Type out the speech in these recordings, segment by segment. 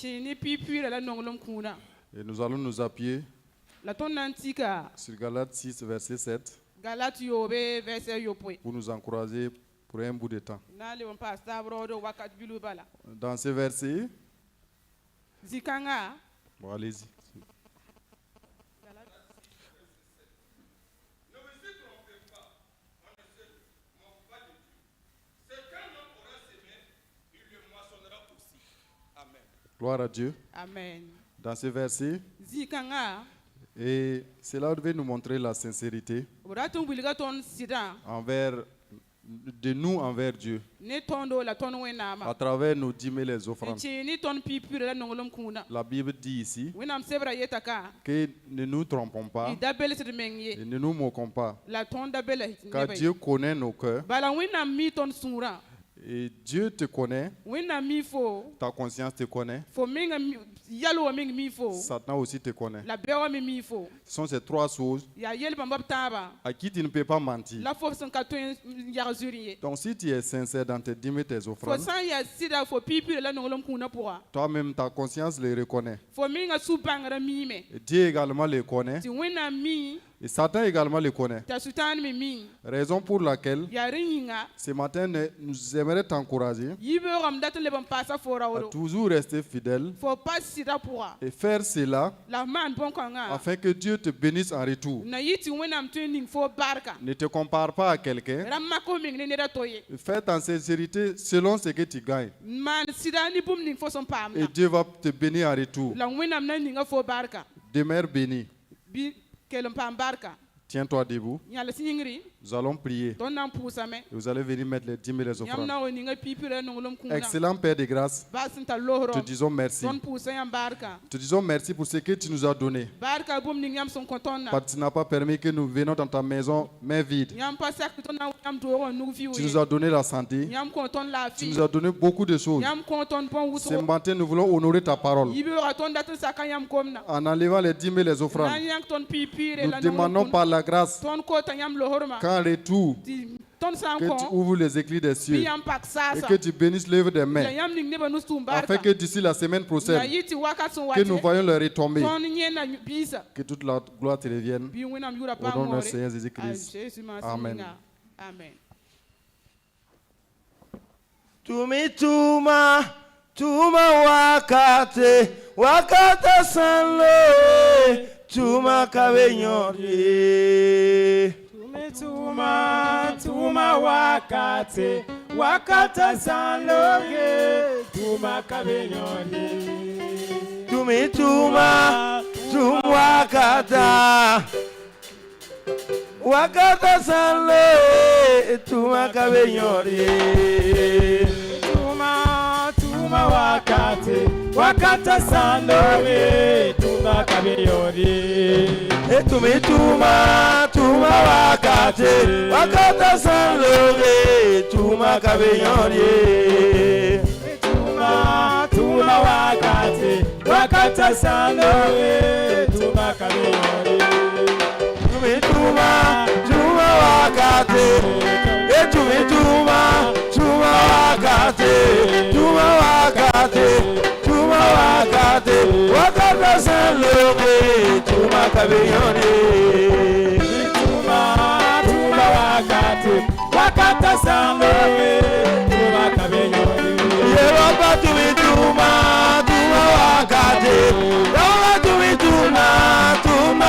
Et nous allons nous appuyer sur Galates 6, verset 7 pour nous encourager pour un bout de temps. Dans ce verset, bon, allez-y. Gloire à Dieu. Amen. Dans ce verset, et cela devait nous montrer la sincérité de nous envers Dieu à travers nos dîmes et les offrandes. La Bible dit ici que ne nous trompons pas et ne nous moquons pas, car Dieu connaît nos cœurs. Et Dieu te connaît, ta conscience te connaît, Satan aussi te connaît. Ce sont ces trois choses à qui tu ne peux pas mentir. Donc si tu es sincère dans tes dîmes et tes offrandes, toi-même ta conscience les reconnaît. Et Dieu également les connaît. Et Satan également le connaît. Raison pour laquelle ce matin nous aimerions t'encourager à toujours rester fidèle et faire cela afin que Dieu te bénisse en retour. Ne te compare pas à quelqu'un. Fais en sincérité selon ce que tu gagnes. Et Dieu va te bénir en retour. Demeure béni. Tiens-toi debout. Nous allons prier. Et vous allez venir mettre les dîmes et les offrandes. Excellent Père de grâce, te disons merci. Te disons merci pour ce que tu nous as donné. Parce que tu n'as pas permis que nous venions dans ta maison main vide. Tu nous as donné la santé. Tu nous as donné beaucoup de choses. Ce matin, nous voulons honorer ta parole. En enlevant les dîmes et les offrandes, nous demandons par la grâce qu'en retour, que tu ouvres les éclis des cieux et que tu bénisses l'œuvre des mains, afin que d'ici la semaine prochaine, que nous voyons le retomber, que toute la gloire te revienne. Au nom de notre Seigneur Jésus-Christ. Amen. Tumituma wakate sanlo tuma kabenyori. Tuma wakata sanloge tuma kabenyori. Tumituma wakata sanlo tuma kabenyori. Tuma wakata sanloge tuma kabenyori. Tumituma wakata sanloge tuma kabenyori. Tuma wakata sanloge tuma kabenyori. Tumituma wakate wakata sanloge tuma kabenyori. Wakata sanloge tuma kabenyori. Yeroba tumituma wakate. Yeroba tumituma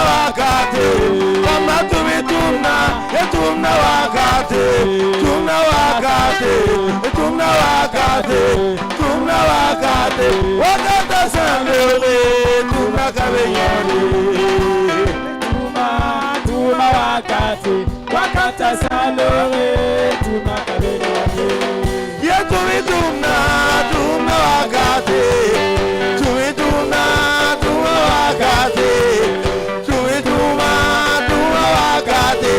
wakate. Mama tumituma wakate. Wakata sanloge tuma kabenyori. Wakata sanloge tuma kabenyori. Tumituma wakate. Tumituma wakate. Tumituma wakate.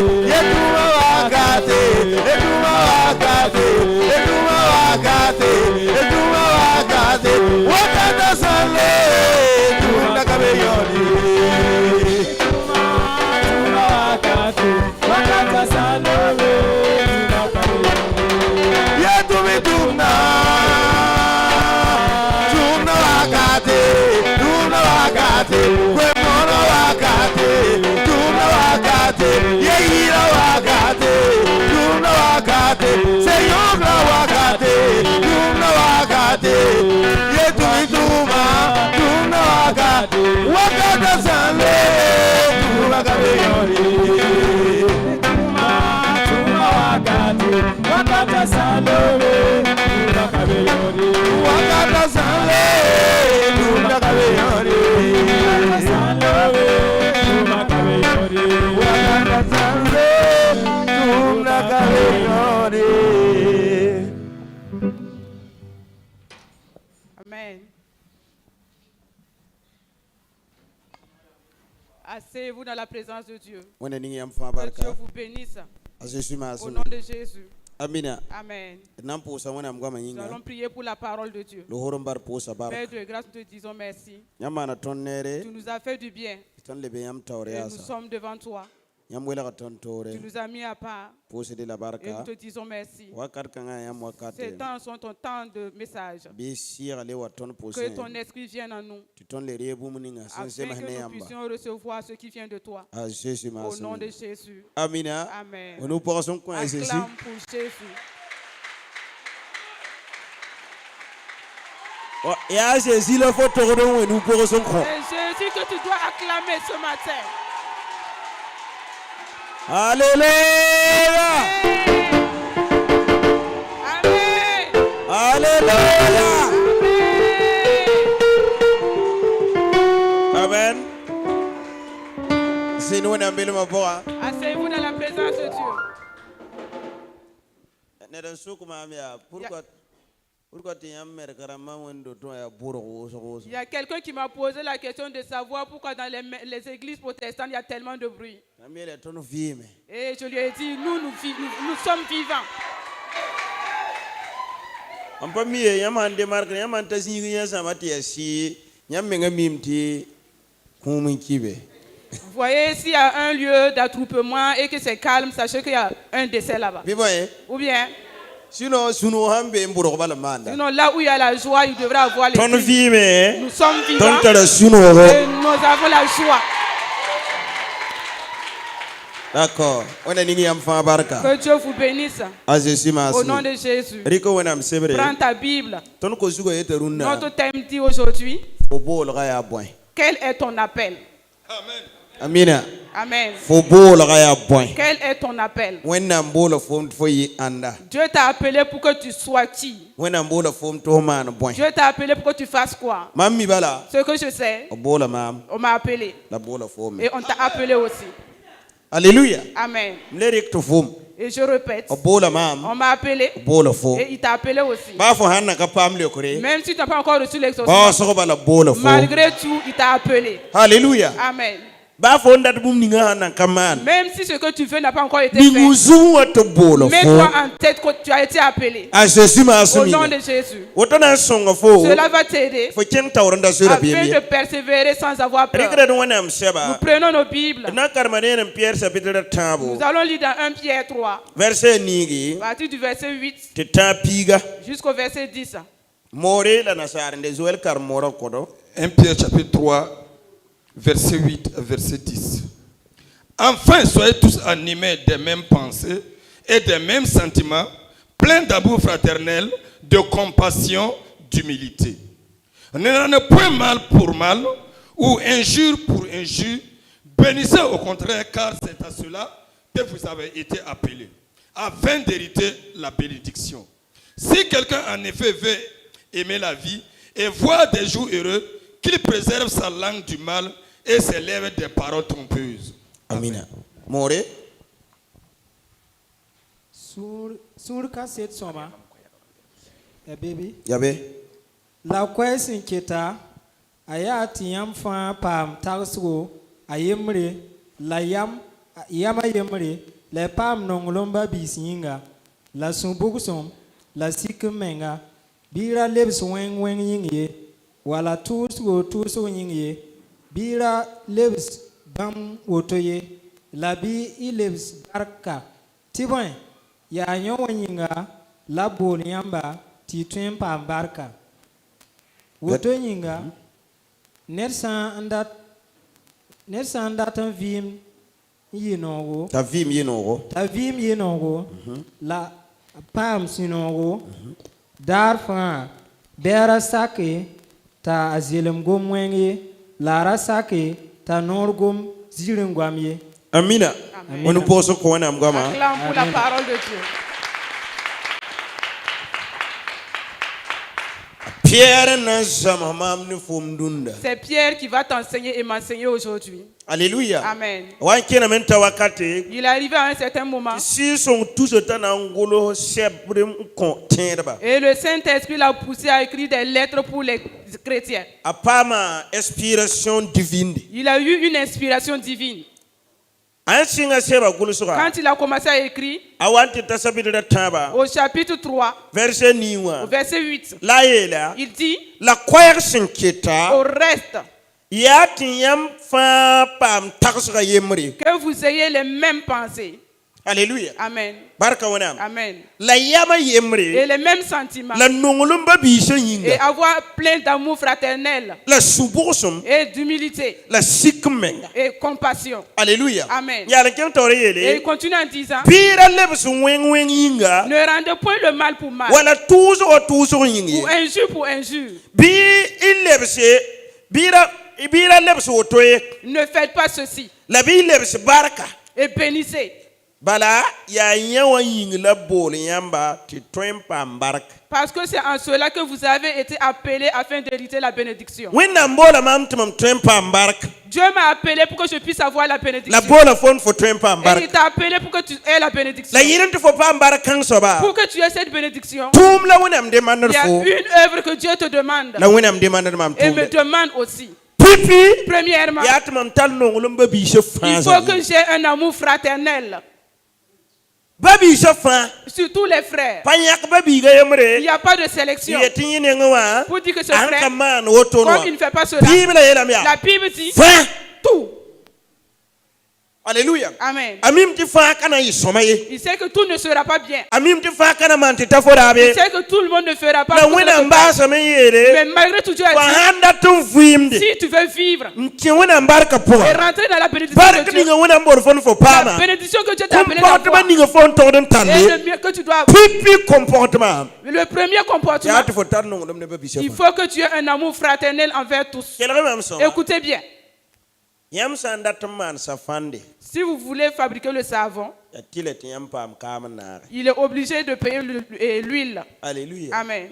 Yetuma wakate. Wakata sanloge tuma kabenyori. Wakata sanloge tuma kabenyori. Tumituma wakati, wemono wakati, tumna wakati, yeira wakati, tumna wakati, seyogla wakati, tumna wakati, yetumituma, tumna wakati, wakata sanle, tumna kabeyori. Wakata salome, tuna kabeyori. Wakata sanle, tuna kabeyori. Wakata salome, tuna kabeyori. Wakata sanle, tuna kabeyori. Amen. Asseyez-vous dans la présence de Dieu. Que Dieu vous bénisse. Au nom de Jésus. Amina. Amen. Nous allons prier pour la parole de Dieu. Père de grâce, nous te disons merci. Tu nous as fait du bien. Et nous sommes devant toi. Tu nous as mis à part. Et nous te disons merci. Ces temps sont ton temps de message. Que ton esprit vienne en nous. Afin que nous puissions recevoir ce qui vient de toi. Au nom de Jésus. Amen. Amen. Acclame pour Jésus. C'est Jésus que tu dois acclamer ce matin. Alléluia. Amen. Alléluia. Amen. Asseyez-vous dans la présence de Dieu. Il y a quelqu'un qui m'a posé la question de savoir pourquoi dans les églises protestantes il y a tellement de bruit. Et je lui ai dit, nous sommes vivants. Vous voyez, s'il y a un lieu d'attroupement et que c'est calme, sachez qu'il y a un décès là-bas. Ou bien sinon, là où il y a la joie, il devrait avoir les cris. Nous sommes vivants et nous avons la joie. D'accord. Que Dieu vous bénisse. Au nom de Jésus. Prends ta Bible. Notre thème dit aujourd'hui, quel est ton appel? Amen. Amen. Quel est ton appel? Dieu t'a appelé pour que tu sois qui? Dieu t'a appelé pour que tu fasses quoi? Ce que je sais, on m'a appelé. Et on t'a appelé aussi. Alléluia. Amen. Et je répète, on m'a appelé et il t'a appelé aussi. Même si tu n'as pas encore reçu l'exaucement, malgré tout, il t'a appelé. Alléluia. Amen. Même si ce que tu veux n'a pas encore été fait, mets-toi en tête que tu as été appelé. Au nom de Jésus. Cela va t'aider afin de persévérer sans avoir peur. Nous prenons nos Bibles. Nous allons lire dans 1 Pierre 3, à partir du verset 8 jusqu'au verset 10. 1 Pierre chapitre 3, verset 8 à verset 10. Enfin, soyez tous animés des mêmes pensées et des mêmes sentiments, pleins d'amour fraternel, de compassion, d'humilité. Ne rendez point mal pour mal ou injure pour injure. Bénissez au contraire, car c'est à cela que vous avez été appelés, afin d'hériter la bénédiction. Si quelqu'un en effet veut aimer la vie et voir des jours heureux, qu'il préserve sa langue du mal et ses lèvres des paroles trompeuses. Amen. More. Sur cassette soma. Baby. Yabe. La question kita ayati yam fa pam tarso ayemre la yama yemre le pam nongolomba bisinga la sumbukusom la sikmenga bira lebs wen yingie wala tuso yingie bira lebs bam wotoye labi ilebs barka tibon ya nyowanyinga la bol yamba titwen pam barka woto yinga nersa anda ne sandatan vim yinogo ta vim yinogo la pam sinogo darfa bera sake ta azilem gomwengi lara sake ta norgum zilingwamye. Amina. On nous pose quoi on amgama. Acclame pour la parole de Dieu. C'est Pierre qui va t'enseigner et m'enseigner aujourd'hui. Alléluia. Amen. Il est arrivé à un certain moment. Et le Saint-Esprit l'a poussé à écrire des lettres pour les chrétiens. Il a eu une inspiration divine. Quand il a commencé à écrire, au chapitre 3, verset 8, il dit, au reste, que vous ayez les mêmes pensées. Alléluia. Amen. Amen. Et les mêmes sentiments. Et avoir plein d'amour fraternel. Et d'humilité. Et compassion. Alléluia. Amen. Et il continue en disant, ne rendez point le mal pour mal. Ou injure pour injure. Ne faites pas ceci. Et bénissez. Parce que c'est en cela que vous avez été appelés afin d'hériter la bénédiction. Dieu m'a appelé pour que je puisse avoir la bénédiction. Et il t'a appelé pour que tu aies la bénédiction. Pour que tu aies cette bénédiction, il y a une œuvre que Dieu te demande. Et me demande aussi. Premièrement, il faut que j'ai un amour fraternel. Surtout les frères. Il n'y a pas de sélection. Pour dire que ce frère, comme il ne fait pas cela, la Bible dit tout. Alléluia. Amen. Il sait que tout ne sera pas bien. Il sait que tout le monde ne fera pas bien. Mais malgré tout, Dieu a dit, si tu veux vivre et rentrer dans la bénédiction de Dieu, la bénédiction que Dieu t'a appelé d'avoir, et le mieux que tu dois avoir, le premier comportement, il faut que tu aies un amour fraternel envers tous. Écoutez bien. Si vous voulez fabriquer le savon, il est obligé de payer l'huile. Alléluia. Amen.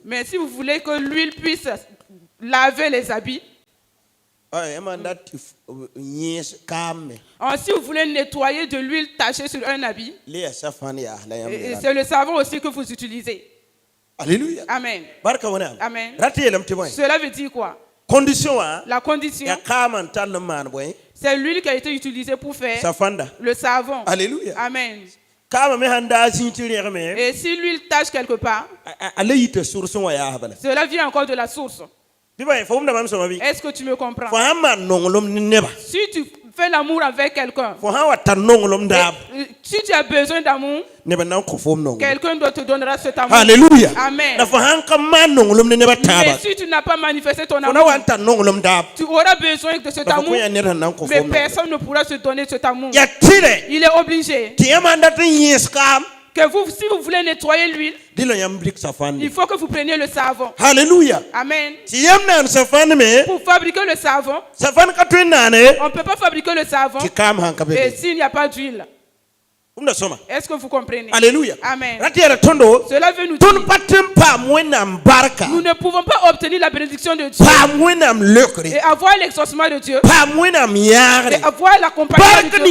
Mais si vous voulez que l'huile puisse laver les habits, si vous voulez nettoyer de l'huile tachée sur un habit, c'est le savon aussi que vous utilisez. Alléluia. Amen. Amen. Cela veut dire quoi? La condition, c'est l'huile qui a été utilisée pour faire le savon. Alléluia. Amen. Et si l'huile tache quelque part, cela vient encore de la source. Est-ce que tu me comprends? Si tu fais l'amour avec quelqu'un, si tu as besoin d'amour, quelqu'un doit te donner cet amour. Alléluia. Amen. Mais si tu n'as pas manifesté ton amour, tu auras besoin de cet amour, mais personne ne pourra se donner cet amour. Il est obligé que si vous voulez nettoyer l'huile, il faut que vous preniez le savon. Alléluia. Amen. Pour fabriquer le savon, on ne peut pas fabriquer le savon et s'il n'y a pas d'huile. Est-ce que vous comprenez? Alléluia. Amen. Cela veut nous dire nous ne pouvons pas obtenir la bénédiction de Dieu et avoir l'exaucement de Dieu et avoir la compagnie de Dieu.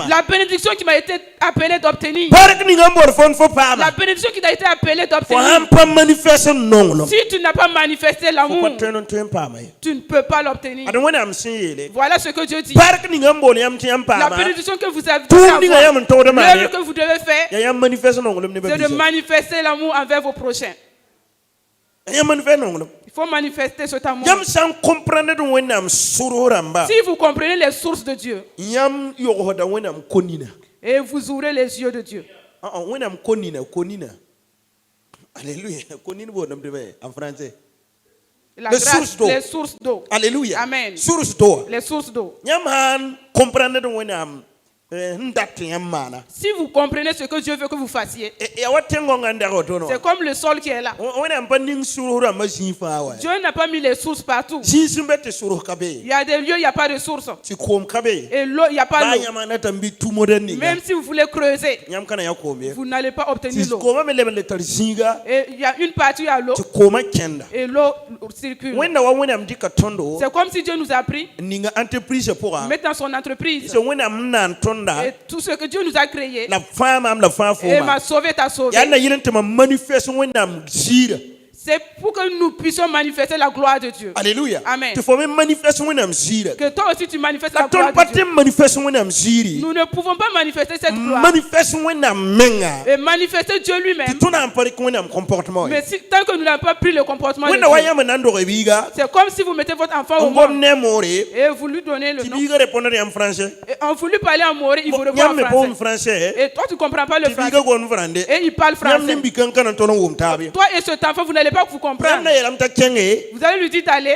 La bénédiction qui m'a été appelée d'obtenir, la bénédiction qui t'a été appelée d'obtenir, si tu n'as pas manifesté l'amour, tu ne peux pas l'obtenir. Voilà ce que Dieu dit. La bénédiction que vous avez, l'œuvre que vous devez faire, c'est de manifester l'amour envers vos prochains. Il faut manifester cet amour. Si vous comprenez les sources de Dieu, et vous ouvrez les yeux de Dieu. Alléluia. En français. La grâce, les sources d'eau. Alléluia. Amen. Source d'eau. Les sources d'eau. Nyamhan comprendre de si vous comprenez ce que Dieu veut que vous fassiez, c'est comme le sol qui est là. Dieu n'a pas mis les sources partout. Il y a des lieux, il n'y a pas de sources. Et l'eau, il n'y a pas d'eau. Même si vous voulez creuser, vous n'allez pas obtenir l'eau. Et il y a une partie à l'eau. Et l'eau circule. C'est comme si Dieu nous a pris, mettre dans son entreprise. Et tout ce que Dieu nous a créé, et m'a sauvé, t'a sauvé. C'est pour que nous puissions manifester la gloire de Dieu. Alléluia. Amen. Que toi aussi tu manifestes la gloire de Dieu. Nous ne pouvons pas manifester cette gloire. Et manifester Dieu lui-même. Mais si, tant que nous n'avons pas pris le comportement de Dieu, c'est comme si vous mettez votre enfant au monde et vous lui donnez le nom. Et on vous lui parler en moré, il vous répond en français. Et toi tu ne comprends pas le français. Et il parle français. Toi et cet enfant, vous n'allez pas vous comprendre. Vous allez lui dire d'aller.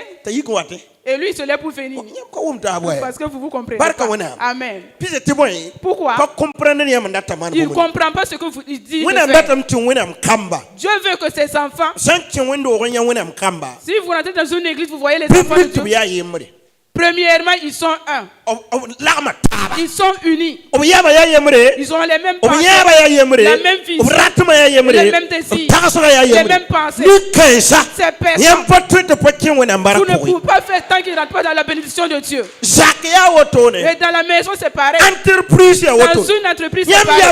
Et lui, il se lève pour venir. Parce que vous vous comprenez pas. Amen. Pourquoi? Il ne comprend pas ce que vous dites. Dieu veut que ses enfants, si vous rentrez dans une église, vous voyez les enfants de Dieu. Premièrement, ils sont un. Ils sont unis. Ils ont les mêmes pensées, la même vision, les mêmes désirs, les mêmes pensées. Ces personnes, vous ne pouvez pas faire tant qu'ils ne rentrent pas dans la bénédiction de Dieu. Et dans la maison, c'est pareil. Dans une entreprise, c'est pareil.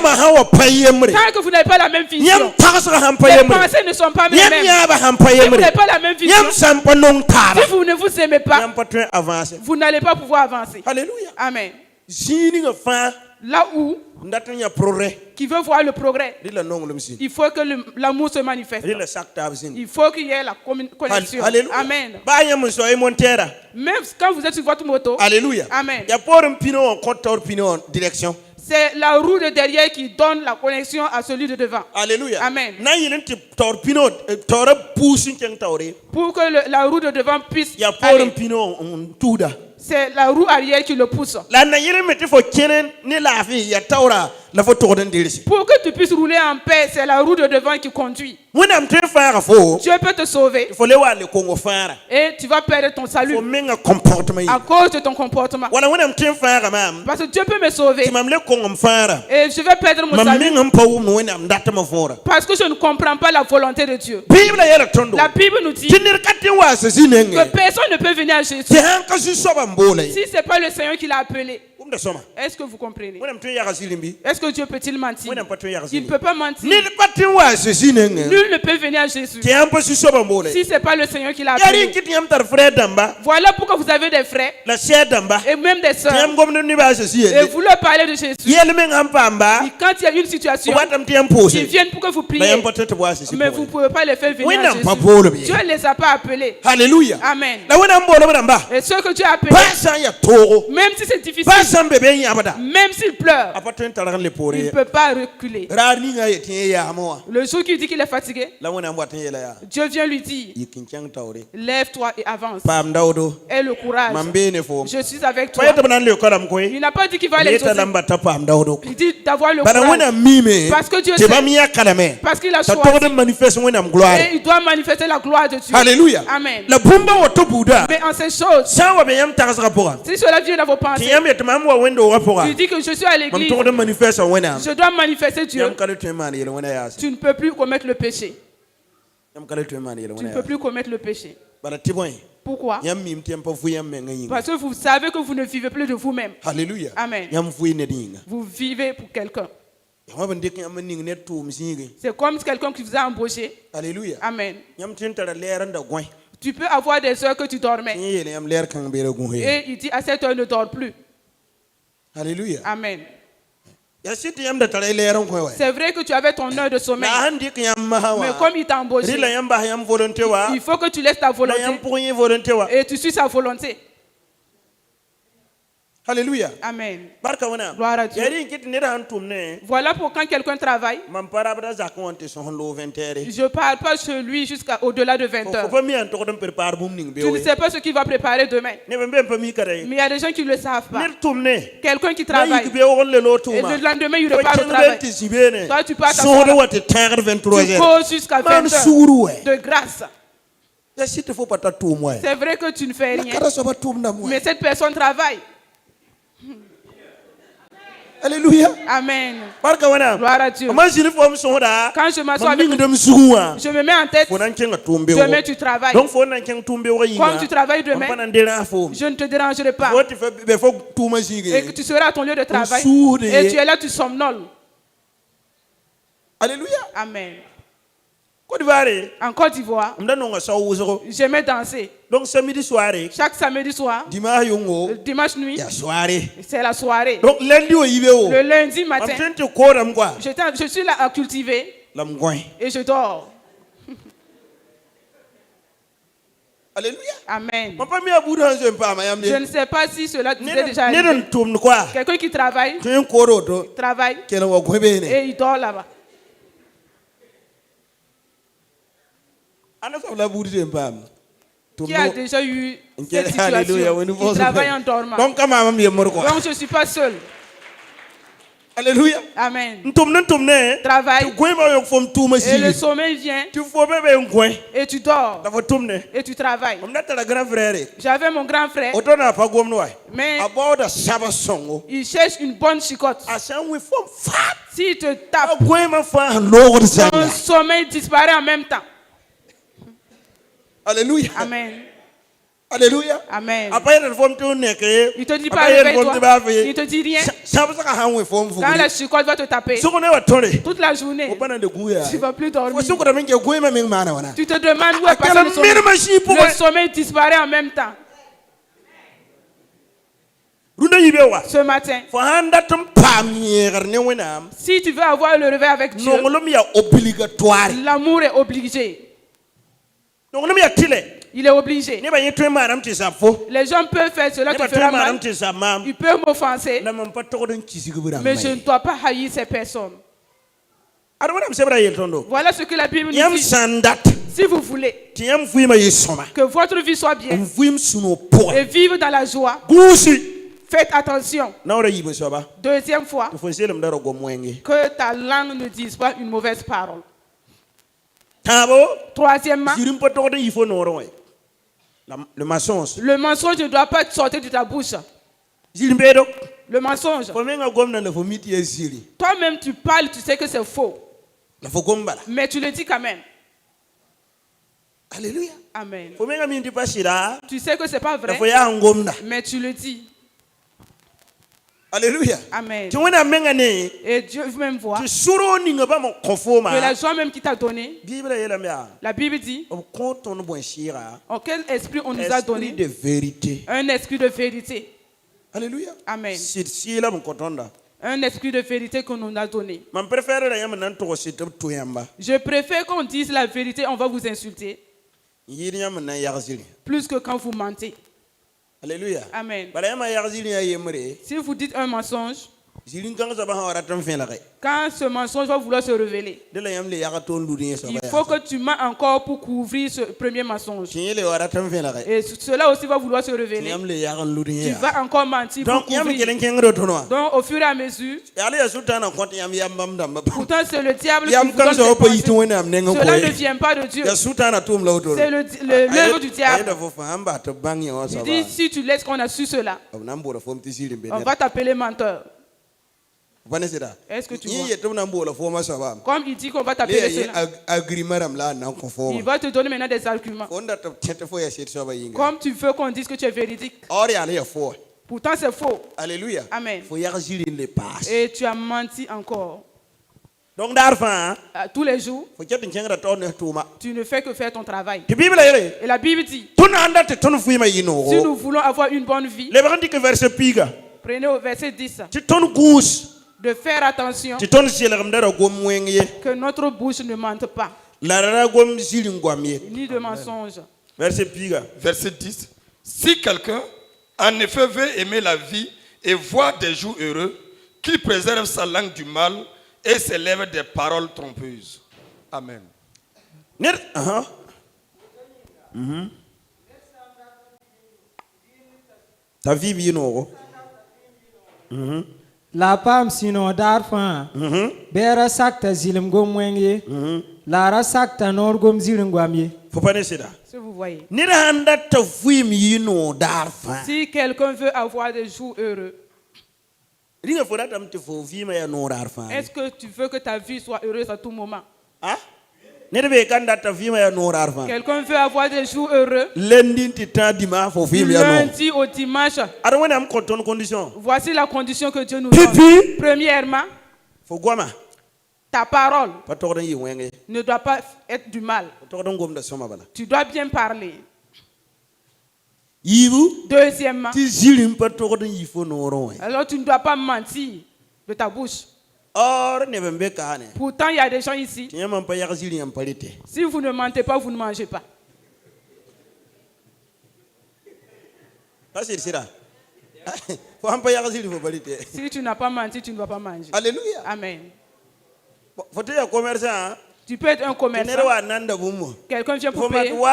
Tant que vous n'avez pas la même vision, les pensées ne sont pas les mêmes. Si vous n'avez pas la même vision, si vous ne vous aimez pas, vous n'allez pas pouvoir avancer. Alléluia. Amen. Là où qui veut voir le progrès, il faut que l'amour se manifeste. Il faut qu'il y ait la connexion. Amen. Même quand vous êtes sur votre moto, alléluia. Amen. Direction. C'est la roue de derrière qui donne la connexion à celui de devant. Alléluia. Amen. Pour que la roue de devant puisse aller. C'est la roue arrière qui le pousse. Pour que tu puisses rouler en paix, c'est la roue de devant qui conduit. Dieu peut te sauver. Et tu vas perdre ton salut à cause de ton comportement. Parce que Dieu peut me sauver. Et je vais perdre mon salut parce que je ne comprends pas la volonté de Dieu. La Bible nous dit que personne ne peut venir à Jésus si ce n'est pas le Seigneur qui l'a appelé. Est-ce que vous comprenez? Est-ce que Dieu peut-il mentir? Il ne peut pas mentir. Nul ne peut venir à Jésus si ce n'est pas le Seigneur qui l'a appelé. Voilà pourquoi vous avez des frères et même des sœurs et vous leur parlez de Jésus. Et quand il y a une situation, ils viennent pour que vous priez, mais vous ne pouvez pas les faire venir à Jésus. Dieu ne les a pas appelés. Alléluia. Amen. Et ceux que Dieu a appelés, même si c'est difficile, même s'il pleure, il ne peut pas reculer. Le jour qu'il dit qu'il est fatigué, Dieu vient lui dire, lève-toi et avance. Aie le courage. Je suis avec toi. Il n'a pas dit qu'il va les exaucer. Il dit d'avoir le courage. Parce que Dieu sait. Parce qu'il a choisi. Et il doit manifester la gloire de Dieu. Alléluia. Amen. Mais en ces choses, si cela vient dans vos pensées, tu dis que je suis à l'église, je dois manifester Dieu. Tu ne peux plus commettre le péché. Tu ne peux plus commettre le péché. Pourquoi? Parce que vous savez que vous ne vivez plus de vous-même. Alléluia. Amen. Vous vivez pour quelqu'un. C'est comme quelqu'un qui vous a embauché. Alléluia. Amen. Tu peux avoir des heures que tu dormais. Et il dit à cette heure ne dors plus. Alléluia. Amen. C'est vrai que tu avais ton heure de sommeil. Mais comme il t'a embauché, il faut que tu laisses ta volonté et tu suis sa volonté. Alléluia. Amen. Barka wana. Gloire à Dieu. Yari kiti nera hantumne. Voilà pour quand quelqu'un travaille. Mampara bada zakonte sonlo 20h. Je parle pas sur lui jusqu'à au-delà de 20 heures. Tu ne sais pas ce qu'il va préparer demain. Mais il y a des gens qui ne le savent pas. Quelqu'un qui travaille. Et le lendemain, il repart au travail. Toi, tu pars tu causes jusqu'à 20 heures de grâce. C'est vrai que tu ne fais rien. Mais cette personne travaille. Alléluia. Amen. Gloire à Dieu. Quand je m'assois avec je me mets en tête. Demain tu travailles. Comme tu travailles demain, je ne te dérangerai pas. Et que tu seras à ton lieu de travail. Et tu es là, tu somnoles. Alléluia. Amen. En Côte d'Ivoire, j'aimais danser. Donc samedi soirée, chaque samedi soir, dimanche nuit, c'est la soirée. Donc lundi le lundi matin, je suis là à cultiver et je dors. Alléluia. Amen. Je ne sais pas si cela est déjà arrivé. Quelqu'un qui travaille et il dort là-bas. Qui a déjà eu cette situation? Il travaille en dormant. Donc je ne suis pas seul. Alléluia. Amen. Travaille. Et le sommeil vient. Et tu dors. Et tu travailles. J'avais mon grand frère. Mais il cherche une bonne chicotte. S'il te tape, ton sommeil disparaît en même temps. Alléluia. Amen. Alléluia. Amen. Il te dit pas réveille-toi. Il te dit rien. Quand la chicotte va te taper, toute la journée, tu ne vas plus dormir. Tu te demandes où est passé le sommeil. Le sommeil disparaît en même temps. Ce matin, si tu veux avoir le réveil avec Dieu, l'amour est obligé. Il est obligé. Les gens peuvent faire cela te fera mal. Ils peuvent m'offenser. Mais je ne dois pas haïr ces personnes. Voilà ce que la Bible nous dit. Si vous voulez que votre vie soit bien et vivre dans la joie, faites attention. Deuxième fois, que ta langue ne dise pas une mauvaise parole. Troisièmement, le mensonge. Le mensonge ne doit pas sortir de ta bouche. Le mensonge. Toi-même tu parles, tu sais que c'est faux. Mais tu le dis quand même. Alléluia. Amen. Tu sais que c'est pas vrai. Mais tu le dis. Alléluia. Amen. Et Dieu même voit que la joie même qu'il t'a donnée, la Bible dit, en quel esprit on nous a donné un esprit de vérité. Alléluia. Amen. Un esprit de vérité qu'on nous a donné. Je préfère qu'on dise la vérité, on va vous insulter, plus que quand vous mentez. Alléluia. Amen. Si vous dites un mensonge, quand ce mensonge va vouloir se révéler, il faut que tu mens encore pour couvrir ce premier mensonge. Et cela aussi va vouloir se révéler. Tu vas encore mentir pour couvrir. Donc au fur et à mesure, pourtant c'est le diable qui vous donne ses pensées. Cela ne vient pas de Dieu. C'est l'œuvre du diable. Il dit, si tu laisses qu'on a su cela, on va t'appeler menteur. Est-ce que tu vois? Comme il dit qu'on va t'appeler cela, il va te donner maintenant des arguments. Comme tu veux qu'on dise que tu es véridique. Pourtant c'est faux. Alléluia. Amen. Et tu as menti encore. Donc, tous les jours, tu ne fais que faire ton travail. Et la Bible dit, si nous voulons avoir une bonne vie, prenez au verset 10, de faire attention que notre bouche ne mente pas, ni de mensonges. Verset 10. Si quelqu'un en effet veut aimer la vie et voit des jours heureux, qu'il préserve sa langue du mal et ses lèvres des paroles trompeuses. Amen. Ta vie bien La pam sino darfa. Bera sakta zilim gomwenge. Lara sakta nor gom zilim gwamye. Faut pas laisser là. Si vous voyez. Si quelqu'un veut avoir des jours heureux, est-ce que tu veux que ta vie soit heureuse à tout moment? Quelqu'un veut avoir des jours heureux. Lundi au dimanche. Voici la condition que Dieu nous donne. Premièrement, ta parole ne doit pas être du mal. Tu dois bien parler. Deuxièmement, alors tu ne dois pas mentir de ta bouche. Pourtant, il y a des gens ici. Si vous ne mentez pas, vous ne mangez pas. Si tu n'as pas menti, tu ne dois pas manger. Alléluia. Amen. Commerçant. Tu peux être un commerçant. Quelqu'un vient pour payer. Au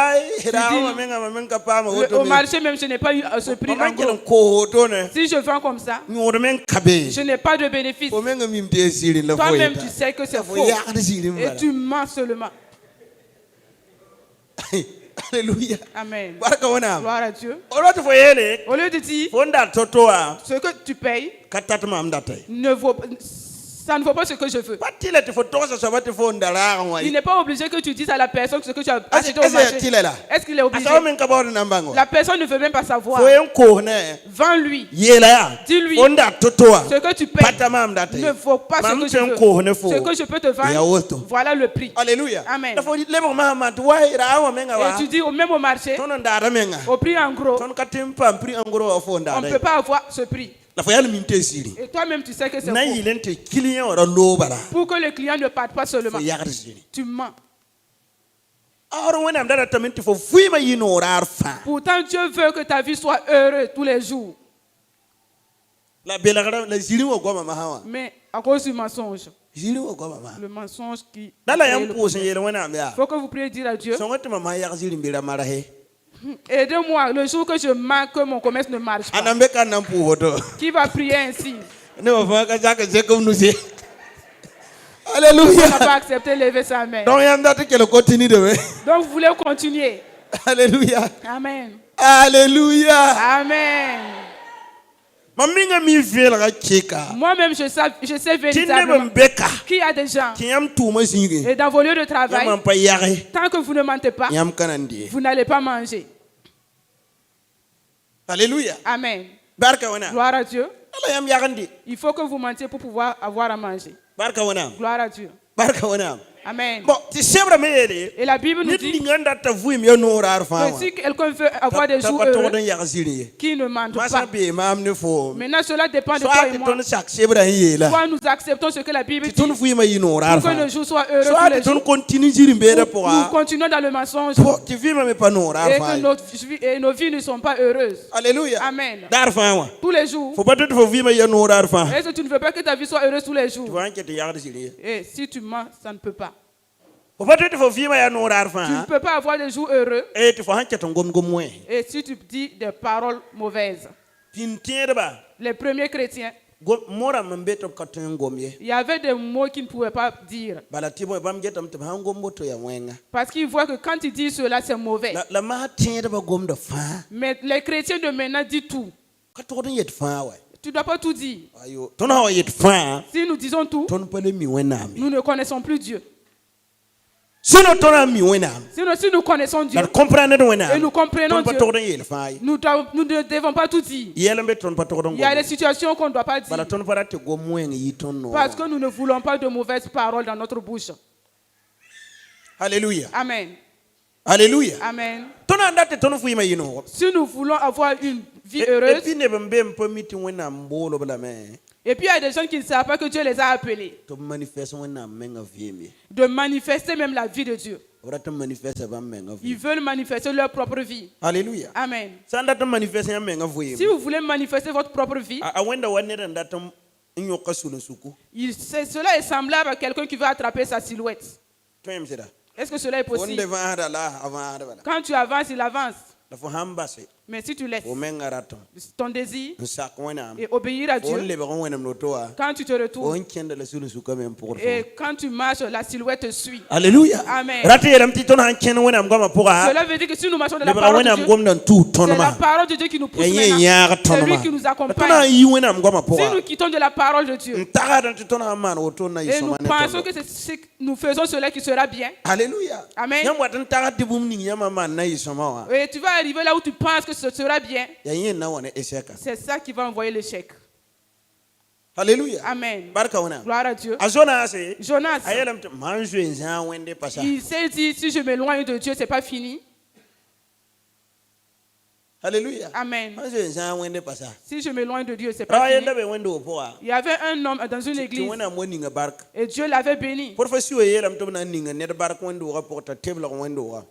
marché même, je n'ai pas eu ce prix en gros. Si je vends comme ça, je n'ai pas de bénéfice. Toi-même, tu sais que c'est faux. Et tu mens seulement. Alléluia. Amen. Gloire à Dieu. Au lieu de dire ce que tu payes ne vaut ça ne vaut pas ce que je veux. Il n'est pas obligé que tu dises à la personne ce que tu as acheté au marché. Est-ce qu'il est obligé? La personne ne veut même pas savoir. Vends-lui. Dis-lui ce que tu payes ne vaut pas ce que je veux. Ce que je peux te vendre, voilà le prix. Alléluia. Amen. Et tu dis même au marché, au prix en gros, on ne peut pas avoir ce prix. Et toi-même, tu sais que c'est faux. Pour que le client ne parte pas seulement. Tu mens. Pourtant, Dieu veut que ta vie soit heureuse tous les jours. Mais à cause du mensonge. Le mensonge qui... Il faut que vous priez dire à Dieu. Aidez-moi le jour que je marque que mon commerce ne marche pas. Qui va prier ainsi? Alléluia. On n'a pas accepté de lever sa main. Donc vous voulez continuer. Alléluia. Amen. Alléluia. Amen. Moi-même, je sais véritablement qu'il y a des gens et dans vos lieux de travail, tant que vous ne mentez pas, vous n'allez pas manger. Alléluia. Amen. Gloire à Dieu. Il faut que vous mentiez pour pouvoir avoir à manger. Gloire à Dieu. Amen. Et la Bible nous dit que si quelqu'un veut avoir des jours heureux, qui ne mente pas. Maintenant, cela dépend de toi et moi. Soit nous acceptons ce que la Bible dit pour que nos jours soient heureux tous les jours. Nous continuons dans le mensonge et nos vies ne sont pas heureuses. Alléluia. Amen. Tous les jours. Est-ce que tu ne veux pas que ta vie soit heureuse tous les jours? Et si tu mens, ça ne peut pas. Tu ne peux pas avoir des jours heureux. Et si tu dis des paroles mauvaises. Les premiers chrétiens, il y avait des mots qu'ils ne pouvaient pas dire. Parce qu'ils voient que quand ils disent cela, c'est mauvais. Mais les chrétiens de maintenant disent tout. Tu ne dois pas tout dire. Si nous disons tout, nous ne connaissons plus Dieu. Sinon, si nous connaissons Dieu et nous comprenons Dieu, nous ne devons pas tout dire. Il y a des situations qu'on ne doit pas dire parce que nous ne voulons pas de mauvaises paroles dans notre bouche. Alléluia. Amen. Alléluia. Amen. Si nous voulons avoir une vie heureuse, et puis il y a des gens qui ne savent pas que Dieu les a appelés de manifester même la vie de Dieu. Ils veulent manifester leur propre vie. Alléluia. Amen. Si Si vous voulez manifester votre propre vie, cela est semblable à quelqu'un qui veut attraper sa silhouette. Est-ce que cela est possible? Quand tu avances, il avance. Mais si tu laisses ton désir et obéir à Dieu, quand tu te retournes et quand tu marches, la silhouette te suit. Alléluia. Amen. Cela veut dire que si nous marchons de la parole de Dieu, c'est la parole de Dieu qui nous pousse maintenant. C'est lui qui nous accompagne. Si nous quittons de la parole de Dieu et nous pensons que c'est ce que nous faisons cela qui sera bien. Alléluia. Amen. Et tu vas arriver là où tu penses que ce sera bien. C'est ça qui va envoyer l'échec. Alléluia. Amen. Gloire à Dieu. Jonas, il s'est dit, si je m'éloigne de Dieu, c'est pas fini. Alléluia. Amen. Si je m'éloigne de Dieu, c'est pas fini. Il y avait un homme dans une église et Dieu l'avait béni.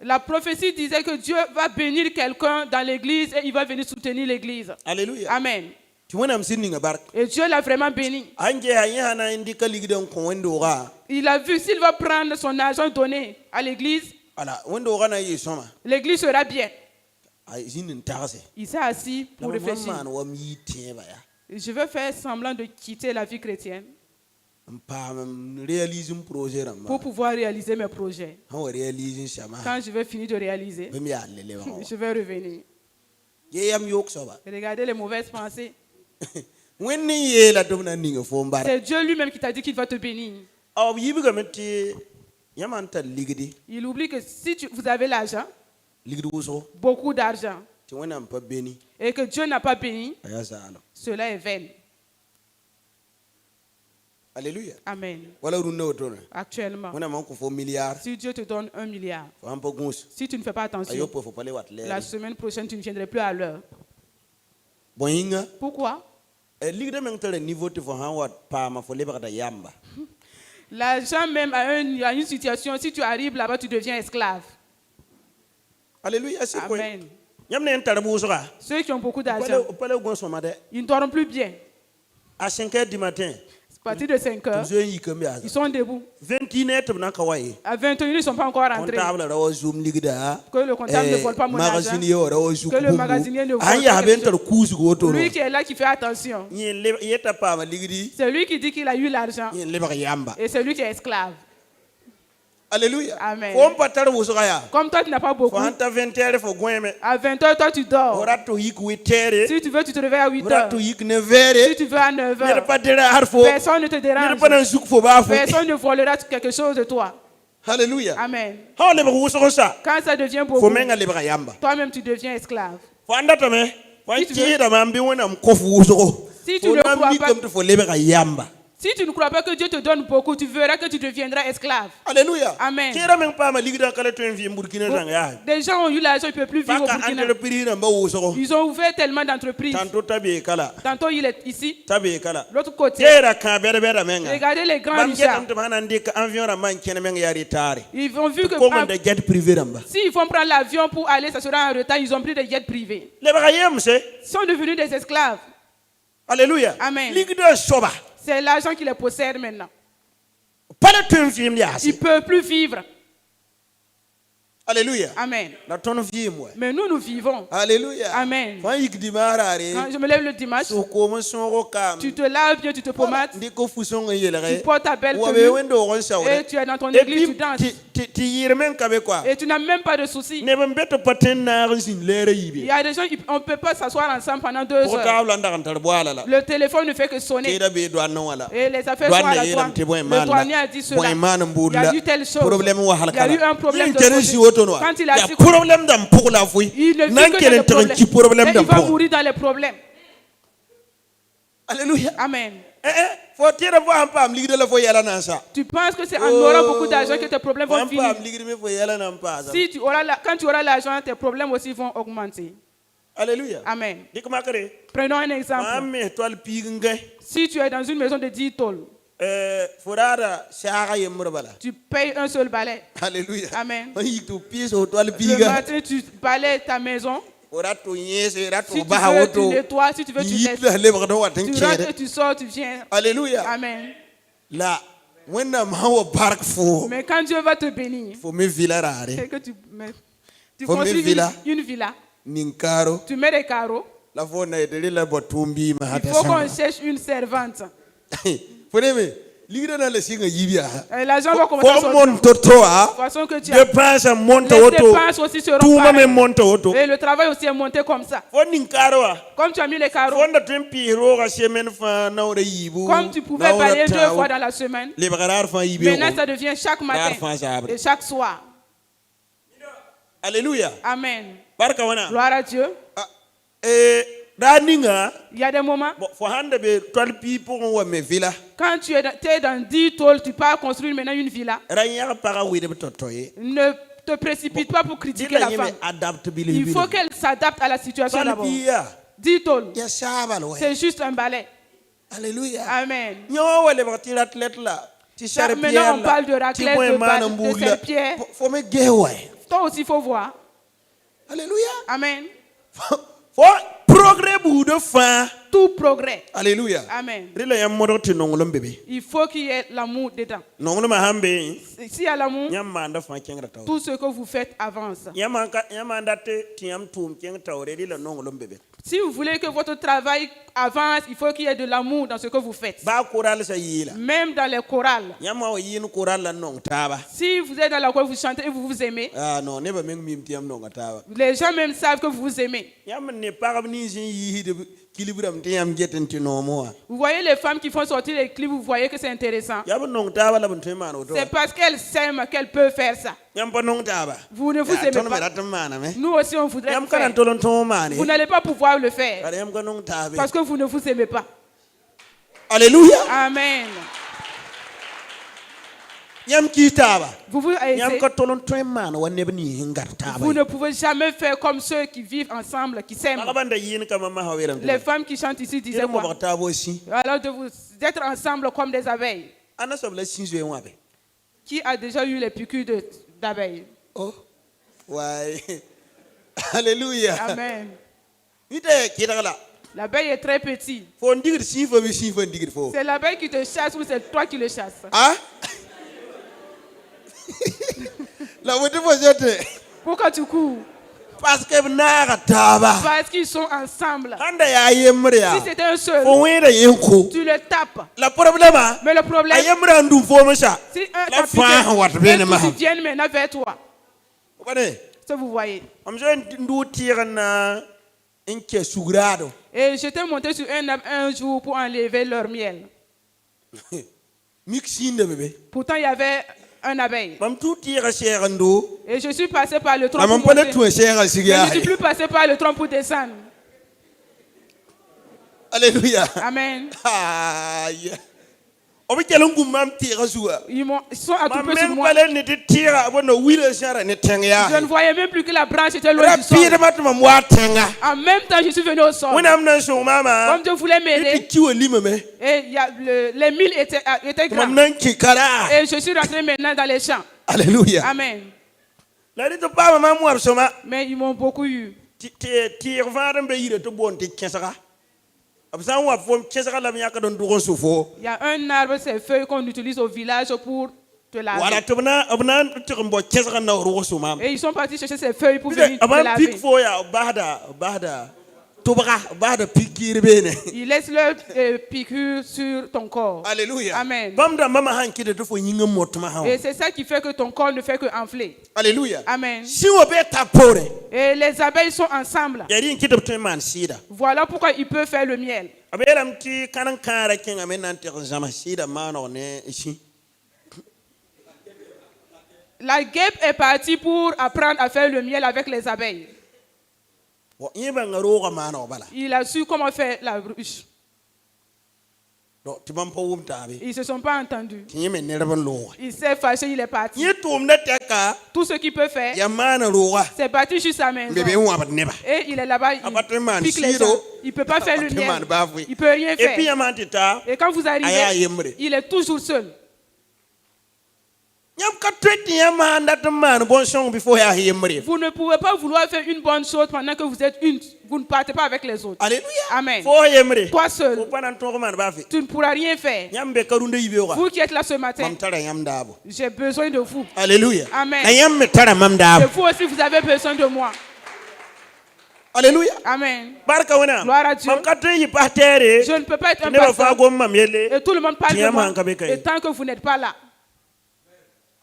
La prophétie disait que Dieu va bénir quelqu'un dans l'église et il va venir soutenir l'église. Alléluia. Amen. Et Dieu l'a vraiment béni. Il a vu s'il va prendre son argent donné à l'église, l'église sera bien. Il s'est assis pour réfléchir. Je veux faire semblant de quitter la vie chrétienne pour pouvoir réaliser mes projets. Quand je vais finir de réaliser, je vais revenir. Regardez les mauvaises pensées. C'est Dieu lui-même qui t'a dit qu'il va te bénir. Il oublie que si vous avez l'argent, beaucoup d'argent, et que Dieu n'a pas béni, cela est vain. Alléluia. Amen. Actuellement, si Dieu te donne 1 milliard, si tu ne fais pas attention, la semaine prochaine, tu ne viendrais plus à l'heure. Pourquoi? L'argent même à une situation, si tu arrives là-bas, tu deviens esclave. Alléluia. Amen. Ceux qui ont beaucoup d'argent, ils ne dorment plus bien. À 5h du matin, à partir de 5 heures, ils sont debout. À 21h, ils ne sont pas encore rentrés. Que le comptable ne vole pas mon argent. Que le magasinier ne vole pas quelque chose. Lui qui est là, qui fait attention. C'est lui qui dit qu'il a eu l'argent. Et c'est lui qui est esclave. Alléluia. Amen. Comme toi, tu n'as pas beaucoup. À 20h, toi, tu dors. Si tu veux, tu te réveilles à 8h. Si tu veux, à 9h. Personne ne te dérange. Personne ne volera quelque chose de toi. Alléluia. Amen. Quand ça devient beaucoup, toi-même, tu deviens esclave. Si tu ne crois pas, si tu ne crois pas que Dieu te donne beaucoup, tu verras que tu deviendras esclave. Alléluia. Amen. Des gens ont eu l'argent, ils ne peuvent plus vivre au Burkina. Ils ont ouvert tellement d'entreprises. Tantôt il est ici, l'autre côté. Regardez les grands richards. Ils ont vu que s'ils vont prendre l'avion pour aller, ça sera en retard, ils ont pris des jets privés. Ils sont devenus des esclaves. Alléluia. Amen. C'est l'argent qui les possède maintenant. Ils ne peuvent plus vivre. Alléluia. Amen. Mais nous, nous vivons. Alléluia. Amen. Quand je me lève le dimanche, tu te laves bien, tu te pommades, tu portes ta belle tenue et tu es dans ton église, tu danses. Et tu n'as même pas de soucis. Il y a des gens, on ne peut pas s'asseoir ensemble pendant 2 heures. Le téléphone ne fait que sonner. Et les affaires sont à la douane. Le douanier a dit cela. Il y a eu telle chose. Il y a eu un problème de projet. Quand il a dit il ne vit que dans les problèmes. Et il va mourir dans les problèmes. Alléluia. Amen. Tu penses que c'est en aurant beaucoup d'argent que tes problèmes vont finir. Quand tu auras l'argent, tes problèmes aussi vont augmenter. Alléluia. Amen. Prenons un exemple. Si tu es dans une maison de 10 tôles, Tu payes un seul balai. Alléluia. Amen. Le Le matin, tu balayes ta maison. Si tu veux, tu nettoies. Si tu veux, tu laisses. Tu rentres et tu sors, tu viens. Alléluia. Amen. Là, mais quand Dieu va te bénir, c'est que tu construis une villa. Tu mets des carreaux. Il faut qu'on cherche une servante. Et l'argent va commencer à sortir. De façon que tu as. Les dépenses aussi seront pareilles. Et le travail aussi est monté comme ça. Comme tu as mis les carreaux. Comme tu pouvais balayer 2 fois dans la semaine. Maintenant ça devient chaque matin et chaque soir. Alléluia. Amen. Gloire à Dieu. Il y a des moments. Quand tu es dans 10 tôles, tu pars construire maintenant une villa. Ne te précipite pas pour critiquer la femme. Il faut qu'elle s'adapte à la situation d'abord. 10 tôles. C'est juste un balai. Alléluia. Amen. Maintenant on parle de raclette, de serpillère. Toi aussi, il faut voir. Alléluia. Amen. Progrès de fin. Tout progrès. Alléluia. Amen. Il faut qu'il y ait l'amour dedans. S'il y a l'amour, tout ce que vous faites avance. Si vous voulez que votre travail avance, il faut qu'il y ait de l'amour dans ce que vous faites. Même dans les chorales. Si vous êtes dans la chorale, vous chantez et vous vous aimez. Les gens même savent que vous vous aimez. Vous voyez les femmes qui font sortir les clips, vous voyez que c'est intéressant. C'est parce qu'elles s'aiment qu'elles peuvent faire ça. Vous ne vous aimez pas. Nous aussi on voudrait le faire. Vous n'allez pas pouvoir le faire. Parce que vous ne vous aimez pas. Alléluia. Amen. Vous ne pouvez jamais faire comme ceux qui vivent ensemble, qui s'aiment. Les femmes qui chantent ici disaient quoi? Alors de vous être ensemble comme des abeilles. Qui a déjà eu les piqûres d'abeilles? Oh, ouais. Alléluia. Amen. L'abeille est très petite. C'est l'abeille qui te chasse ou c'est toi qui le chasses? Ah? Pourquoi tu cours? Parce qu'ils sont ensemble. Si c'était un seul, tu le tapes. Mais le problème, si un capitaine vient maintenant vers toi, ça vous voyez. Et j'étais monté sur un jour pour enlever leur miel. Pourtant il y avait un abeille. Et je suis passé par le tronc pour monter. Je ne suis plus passé par le tronc pour descendre. Alléluia. Amen. Ils sont attroupés sur moi. Je ne voyais même plus que la branche était loin du sol. En même temps, je suis venu au sol. Comme Dieu voulait m'aider. Et les milles étaient grands. Et je suis rentré maintenant dans les champs. Alléluia. Amen. Mais ils m'ont beaucoup eu. Il y a un arbre, ces feuilles qu'on utilise au village pour te laver. Et ils sont partis chercher ces feuilles pour venir te laver. Ils laissent leur piqûre sur ton corps. Alléluia. Amen. Et c'est ça qui fait que ton corps ne fait que enfler. Alléluia. Amen. Et les abeilles sont ensemble. Voilà pourquoi ils peuvent faire le miel. La guêpe est partie pour apprendre à faire le miel avec les abeilles. Il a su comment faire la ruche. Ils ne se sont pas entendus. Il s'est fâché, il est parti. Tout ce qu'il peut faire, c'est partir sur sa maison. Et il est là-bas, il pique les gens. Il ne peut pas faire le lien. Il ne peut rien faire. Et quand vous arrivez, il est toujours seul. Vous ne pouvez pas vouloir faire une bonne chose pendant que vous êtes une. Vous ne partez pas avec les autres. Alléluia. Amen. Toi seul, tu ne pourras rien faire. Vous qui êtes là ce matin, j'ai besoin de vous. Alléluia. Amen. Et vous aussi, vous avez besoin de moi. Alléluia. Amen. Gloire à Dieu. Je ne peux pas être un pasteur. Et tout le monde parle de moi. Et tant que vous n'êtes pas là.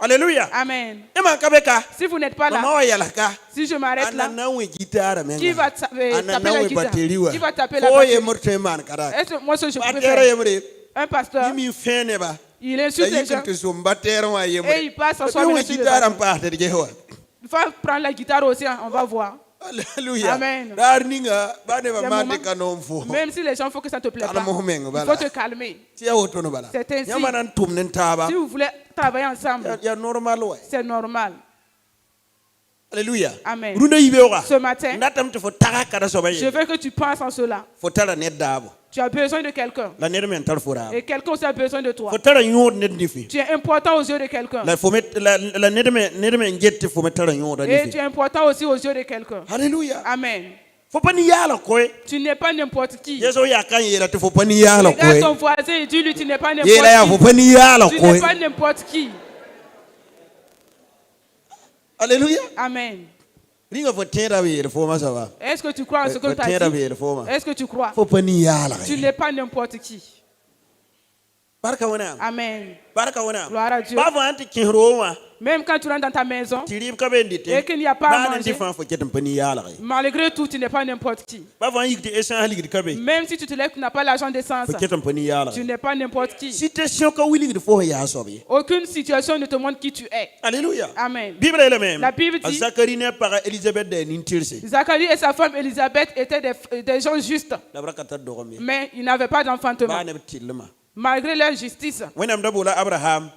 Alléluia. Amen. Si vous n'êtes pas là, si je m'arrête là, qui va taper la guitare? Qui va taper la batterie? Est-ce que moi, je peux faire? Un pasteur, il insulte les gens et il passe à soi. Il faut prendre la guitare aussi, on va voir. Alléluia. Amen. Même si les gens font que ça ne te plaît pas, il faut te calmer. C'est ainsi. Si vous voulez travailler ensemble, c'est normal. Alléluia. Amen. Ce matin, je veux que tu penses en cela. Tu as besoin de quelqu'un. Et quelqu'un aussi a besoin de toi. Tu es important aux yeux de quelqu'un. Et tu es important aussi aux yeux de quelqu'un. Alléluia. Amen. Tu n'es pas n'importe qui. Regarde ton voisin et dis-lui tu n'es pas n'importe qui. Tu n'es pas n'importe qui. Alléluia. Amen. Est-ce que tu crois en ce que tu as dit? Est-ce que tu crois? Tu n'es pas n'importe qui. Amen. Gloire à Dieu. Même quand tu rentres dans ta maison et qu'il n'y a pas à manger, malgré tout, tu n'es pas n'importe qui. Même si tu te lèves, tu n'as pas l'argent d'essence, tu n'es pas n'importe qui. Aucune situation ne te montre qui tu es. Alléluia. Amen. La Bible dit Zacharie et sa femme Élisabeth étaient des gens justes, mais ils n'avaient pas d'enfantement. Malgré leur justice,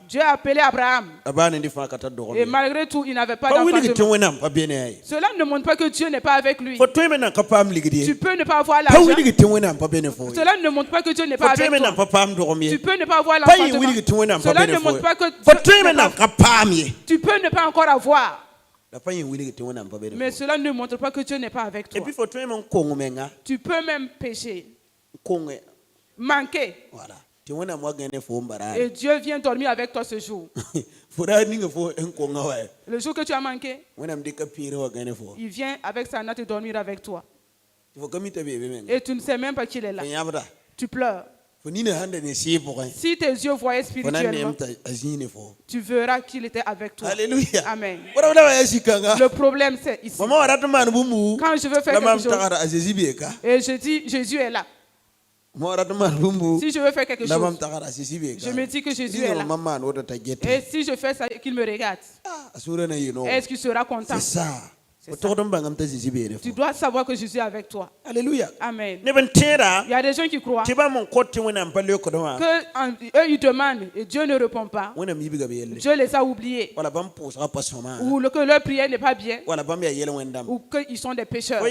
Dieu a appelé Abraham. Et malgré tout, il n'avait pas d'enfantement. Cela ne montre pas que Dieu n'est pas avec lui. Tu peux ne pas avoir l'argent. Cela ne montre pas que Dieu n'est pas avec toi. Tu peux ne pas avoir l'enfantement. Cela ne montre pas que tu peux ne pas encore avoir. Mais cela ne montre pas que Dieu n'est pas avec toi. Tu peux même pécher, manquer. Et Dieu vient dormir avec toi ce jour. Le jour que tu as manqué, il vient avec sa natte dormir avec toi. Et tu ne sais même pas qu'il est là. Tu pleures. Si tes yeux voyaient spirituellement, tu verras qu'il était avec toi. Alléluia. Amen. Le problème c'est ici. Quand je veux faire quelque chose et je dis Jésus est là. Si je veux faire quelque chose, je me dis que Jésus est là. Et si je fais ça et qu'il me regarde, est-ce qu'il sera content? C'est ça. Tu dois savoir que Jésus est avec toi. Alléluia. Amen. Il y a des gens qui croient qu'eux ils demandent et Dieu ne répond pas. Dieu les a oubliés. Ou que leur prière n'est pas bien. Ou qu'ils sont des pécheurs.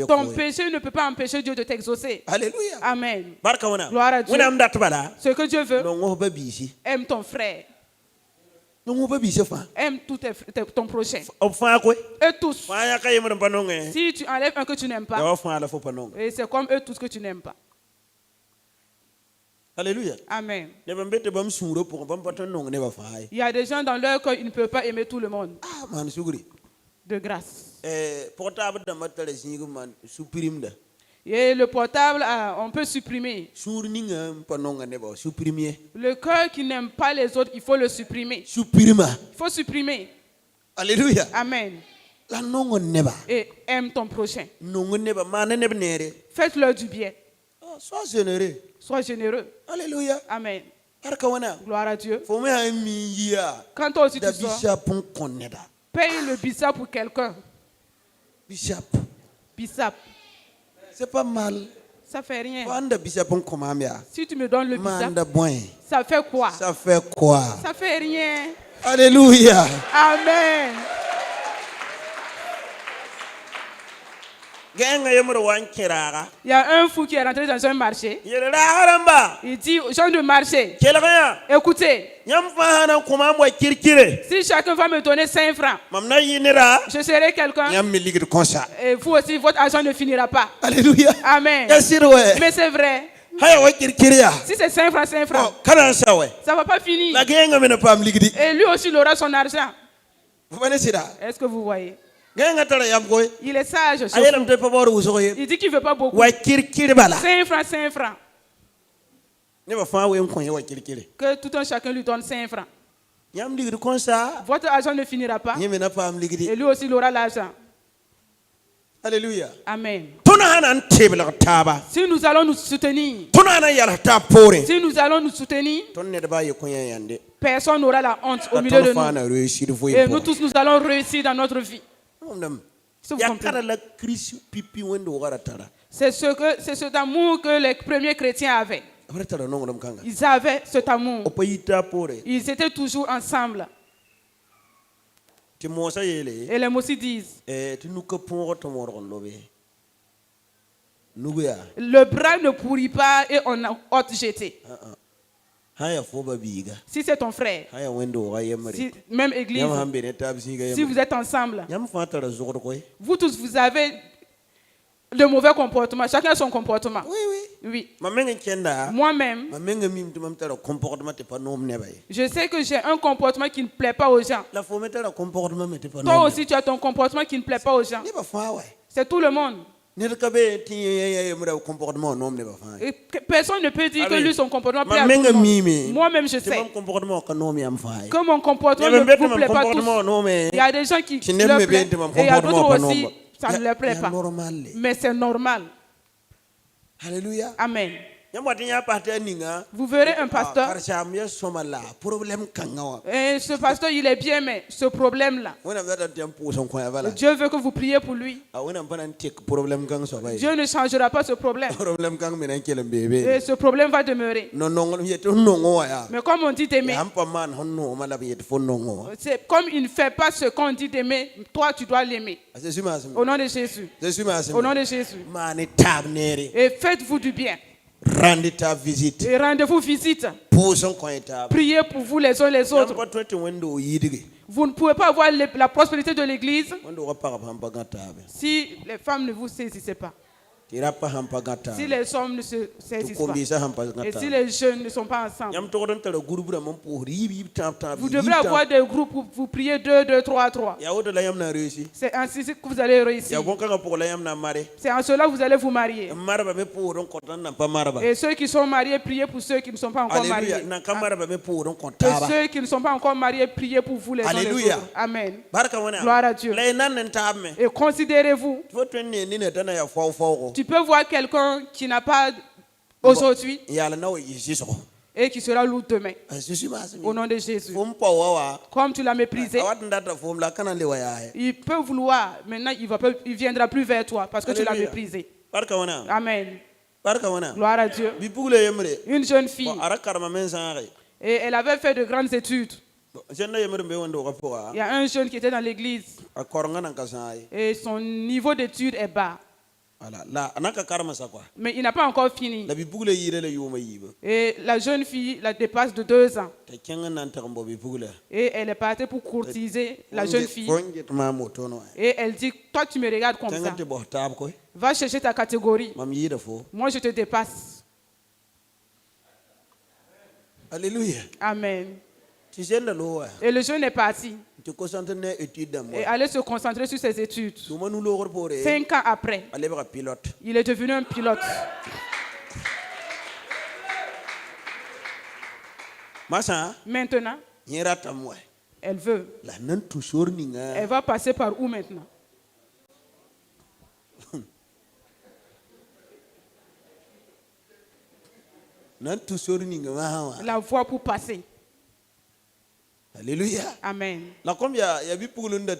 Ton péché ne peut pas empêcher Dieu de t'exaucer. Alléluia. Amen. Gloire à Dieu. Ce que Dieu veut, aime ton frère. Aime tout ton prochain. Eux tous. Si tu enlèves un que tu n'aimes pas, et c'est comme eux tous que tu n'aimes pas. Alléluia. Amen. Il y a des gens dans leur cœur, ils ne peuvent pas aimer tout le monde. De grâce. Et le portable, on peut supprimer. Le cœur qui n'aime pas les autres, il faut le supprimer. Il faut supprimer. Alléluia. Amen. Et aime ton prochain. Faites-leur du bien. Sois généreux. Sois généreux. Alléluia. Amen. Gloire à Dieu. Quand toi aussi tu sors, paye le bissap pour quelqu'un. Bissap. C'est pas mal. Ça fait rien. Wanda bisa pon komamia. Si tu me donnes le Manda bissap, boy. ça fait quoi? Ça fait quoi? Ça fait rien. Alléluia. Amen. Il y a un fou qui est rentré dans un marché. Il dit aux gens de marché, écoutez, si chacun va me donner 5 francs, je serai quelqu'un. Et vous aussi, votre argent ne finira pas. Alléluia. Amen. Mais c'est vrai. Si c'est 5 francs, 5 francs, ça ne va pas finir. Et lui aussi, il aura son argent. Est-ce que vous voyez? Il est sage. Il dit qu'il ne veut pas beaucoup. 5 francs, 5 francs. Que tout un chacun lui donne 5 francs. Votre argent ne finira pas. Et lui aussi, il aura l'argent. Alléluia. Amen. Si nous allons nous soutenir, personne n'aura la honte au milieu de nous. Et nous tous, nous allons réussir dans notre vie. C'est cet amour que les premiers chrétiens avaient. Ils avaient cet amour. Ils étaient toujours ensemble. Et les mots aussi disent, le bras ne pourrit pas et on a hôte jeté. Si c'est ton frère, si, même église, si vous êtes ensemble, vous tous, vous avez de mauvais comportements. Chacun a son comportement. Oui. Moi-même, je sais que j'ai un comportement qui ne plaît pas aux gens. Toi aussi, tu as ton comportement qui ne plaît pas aux gens. C'est tout le monde. Et personne ne peut dire que lui, son comportement plaît à tout le monde. Moi-même, je sais que mon comportement ne vous plaît pas tous. Il y a des gens qui leur plaisent et il y a d'autres aussi, ça ne leur plaît pas. Mais c'est normal. Alléluia. Amen. Vous verrez un pasteur. Et ce pasteur, il est bien, mais ce problème-là, Dieu veut que vous priez pour lui. Dieu ne changera pas ce problème. Et ce problème va demeurer. Mais comme on dit d'aimer, c'est comme il ne fait pas ce qu'on dit d'aimer, toi tu dois l'aimer. Au nom de Jésus. Au nom de Jésus. Et faites-vous du bien. Rendez ta visite. Et rendez-vous visite. Priez pour vous les uns les autres. Vous ne pouvez pas avoir la prospérité de l'église si les femmes ne vous saisissent pas. Si les hommes ne se saisissent pas. Et si les jeunes ne sont pas ensemble. Vous devrez avoir des groupes où vous priez 2, 2, 3, 3. C'est ainsi que vous allez réussir. C'est en cela que vous allez vous marier. Et ceux qui sont mariés, priez pour ceux qui ne sont pas encore mariés. Et ceux qui ne sont pas encore mariés, priez pour vous les uns les autres. Amen. Gloire à Dieu. Et considérez-vous. Tu peux voir quelqu'un qui n'a pas aujourd'hui et qui sera lourd demain. Au nom de Jésus. Comme tu l'as méprisé, il peut vouloir, maintenant il ne viendra plus vers toi parce que tu l'as méprisé. Amen. Gloire à Dieu. Une jeune fille, et elle avait fait de grandes études. Il y a un jeune qui était dans l'église et son niveau d'études est bas. Mais il n'a pas encore fini. Et la jeune fille la dépasse de 2 ans. Et elle est partie pour courtiser la jeune fille. Et elle dit, toi tu me regardes comme ça. Va chercher ta catégorie. Moi je te dépasse. Alléluia. Amen. Et le jeune est parti. Et allait se concentrer sur ses études. 5 ans après, il est devenu un pilote. Maintenant, elle veut. Elle va passer par où maintenant? La voie pour passer. Alléluia. Amen. La comme il y a vu pour l'une de a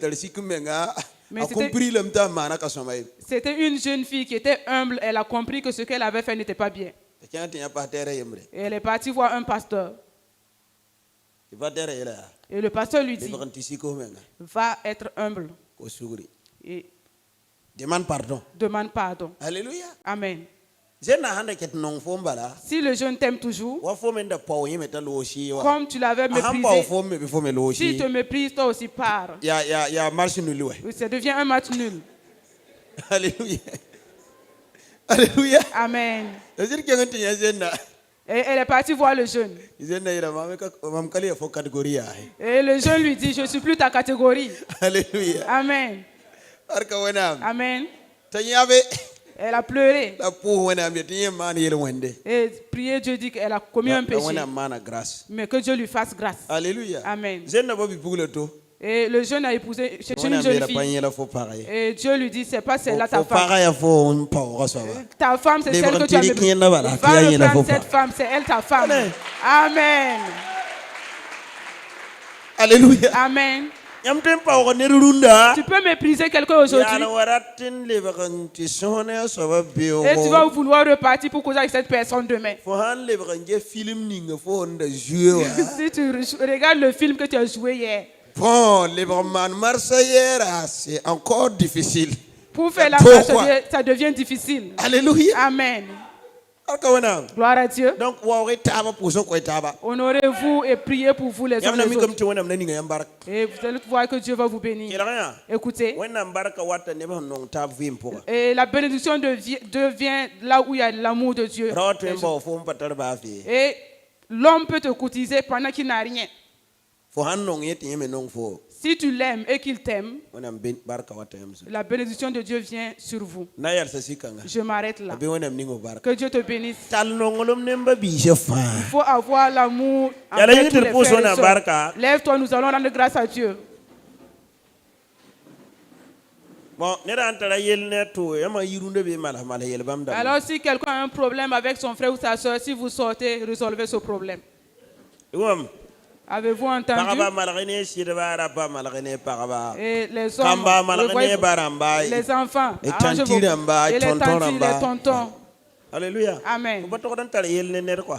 compris le temps mana ka somay. C'était une jeune fille qui était humble. Elle a compris que ce qu'elle avait fait n'était pas bien. Et elle est partie voir un pasteur. Et le pasteur lui dit, va être humble. Et demande pardon. Demande pardon. Alléluia. Amen. Si le jeune t'aime toujours, comme tu l'avais méprisé, s'il te méprise, toi aussi pars. Ça devient un match nul. Alléluia. Alléluia. Amen. Et elle est partie voir le jeune. Et le jeune lui dit, je ne suis plus ta catégorie. Alléluia. Amen. Amen. Elle a pleuré. Et prier, Dieu dit qu'elle a commis un péché. Mais que Dieu lui fasse grâce. Alléluia. Amen. Et le jeune a épousé chez une jeune fille. Et Dieu lui dit, c'est pas celle-là ta femme. Ta femme, c'est celle que tu as méprisée. Va le prendre cette femme, c'est elle ta femme. Amen. Alléluia. Amen. Tu peux mépriser quelqu'un aujourd'hui. Et tu vas vouloir repartir pour causer avec cette personne demain. Si tu regardes le film que tu as joué hier. Bon, les Marseillais, c'est encore difficile. Pour faire la marche, ça devient difficile. Alléluia. Amen. Gloire à Dieu. Donc, honorez-vous et priez pour vous les uns les autres. Et vous allez voir que Dieu va vous bénir. Écoutez. Et la bénédiction devient là où il y a l'amour de Dieu. Et l'homme peut te courtiser pendant qu'il n'a rien. Si tu l'aimes et qu'il t'aime, la bénédiction de Dieu vient sur vous. Je m'arrête là. Que Dieu te bénisse. Il faut avoir l'amour avec tous les frères et sœurs. Lève-toi, nous allons rendre grâce à Dieu. Alors si quelqu'un a un problème avec son frère ou sa soeur, si vous sortez, résolvez ce problème. Avez-vous entendu? Et les hommes, les enfants, et les tantis, les tontons. Alléluia. Amen.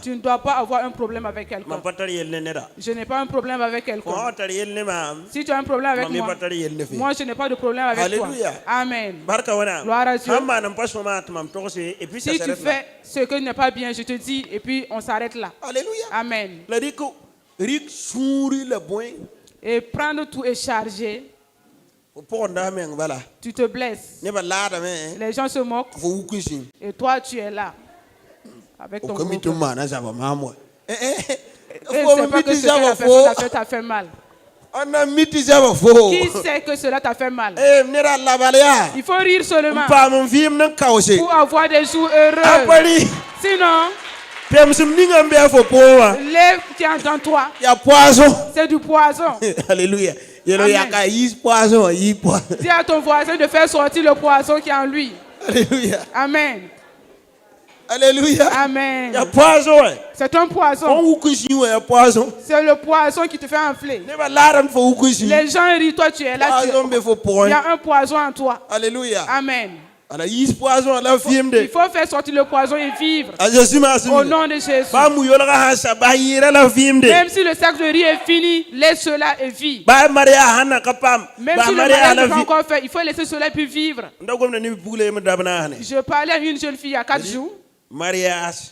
Tu ne dois pas avoir un problème avec quelqu'un. Je n'ai pas un problème avec quelqu'un. Si tu as un problème avec moi, je n'ai pas de problème avec toi. Amen. Gloire à Dieu. Si tu fais ce que n'est pas bien, je te dis, et puis on s'arrête là. Alléluia. Amen. Et prendre tout est chargé. Tu te blesses. Les gens se moquent. Et toi, tu es là. Avec ton groupe. Et c'est pas que ce que la personne a fait t'a fait mal. Qui sait que cela t'a fait mal? Il faut rire seulement pour avoir des jours heureux. Sinon, lève qui est dans toi. C'est du poison. Alléluia. Dis à ton voisin de faire sortir le poison qui est en lui. Alléluia. Amen. Alléluia. Amen. C'est un poison. C'est le poison qui te fait enfler. Les gens rient, toi tu es là. Il y a un poison en toi. Alléluia. Amen. Il faut faire sortir le poison et vivre. Au nom de Jésus. Même si le sac de riz est fini, laisse cela et vis. Même si le mariage n'est pas encore fait, il faut laisser cela et puis vivre. Je parlais à une jeune fille il y a 4 jours.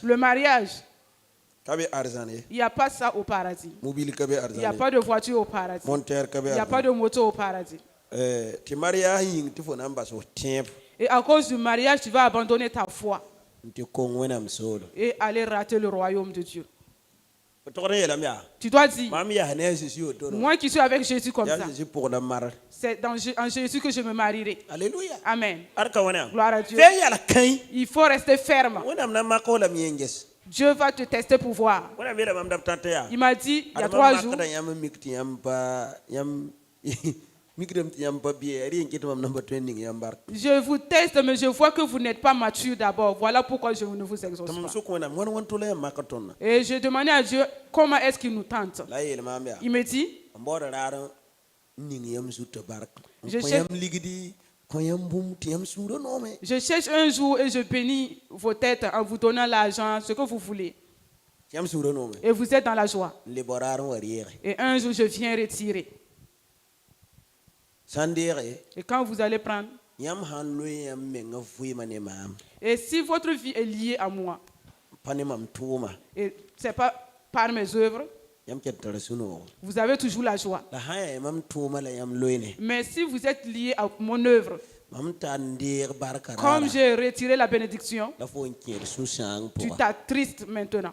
Le mariage. Il n'y a pas ça au paradis. Il n'y a pas de voiture au paradis. Il n'y a pas de moto au paradis. Et à cause du mariage, tu vas abandonner ta foi et aller rater le royaume de Dieu. Tu dois dire, moi qui suis avec Jésus comme ça, c'est en Jésus que je me marierai. Alléluia. Amen. Gloire à Dieu. Il faut rester ferme. Dieu va te tester pour voir. Il m'a dit, il y a 3 jours, je vous teste, mais je vois que vous n'êtes pas mature d'abord. Voilà pourquoi je ne vous exauce pas. Et je demandais à Dieu, comment est-ce qu'il nous tente? Il me dit, Je cherche un jour et je bénis vos têtes en vous donnant l'argent, ce que vous voulez. Et vous êtes dans la joie. Et un jour, je viens retirer. Et quand vous allez prendre, et si votre vie est liée à moi, et ce n'est pas par mes œuvres, vous avez toujours la joie. Mais si vous êtes lié à mon œuvre, comme j'ai retiré la bénédiction, tu t'attristes maintenant.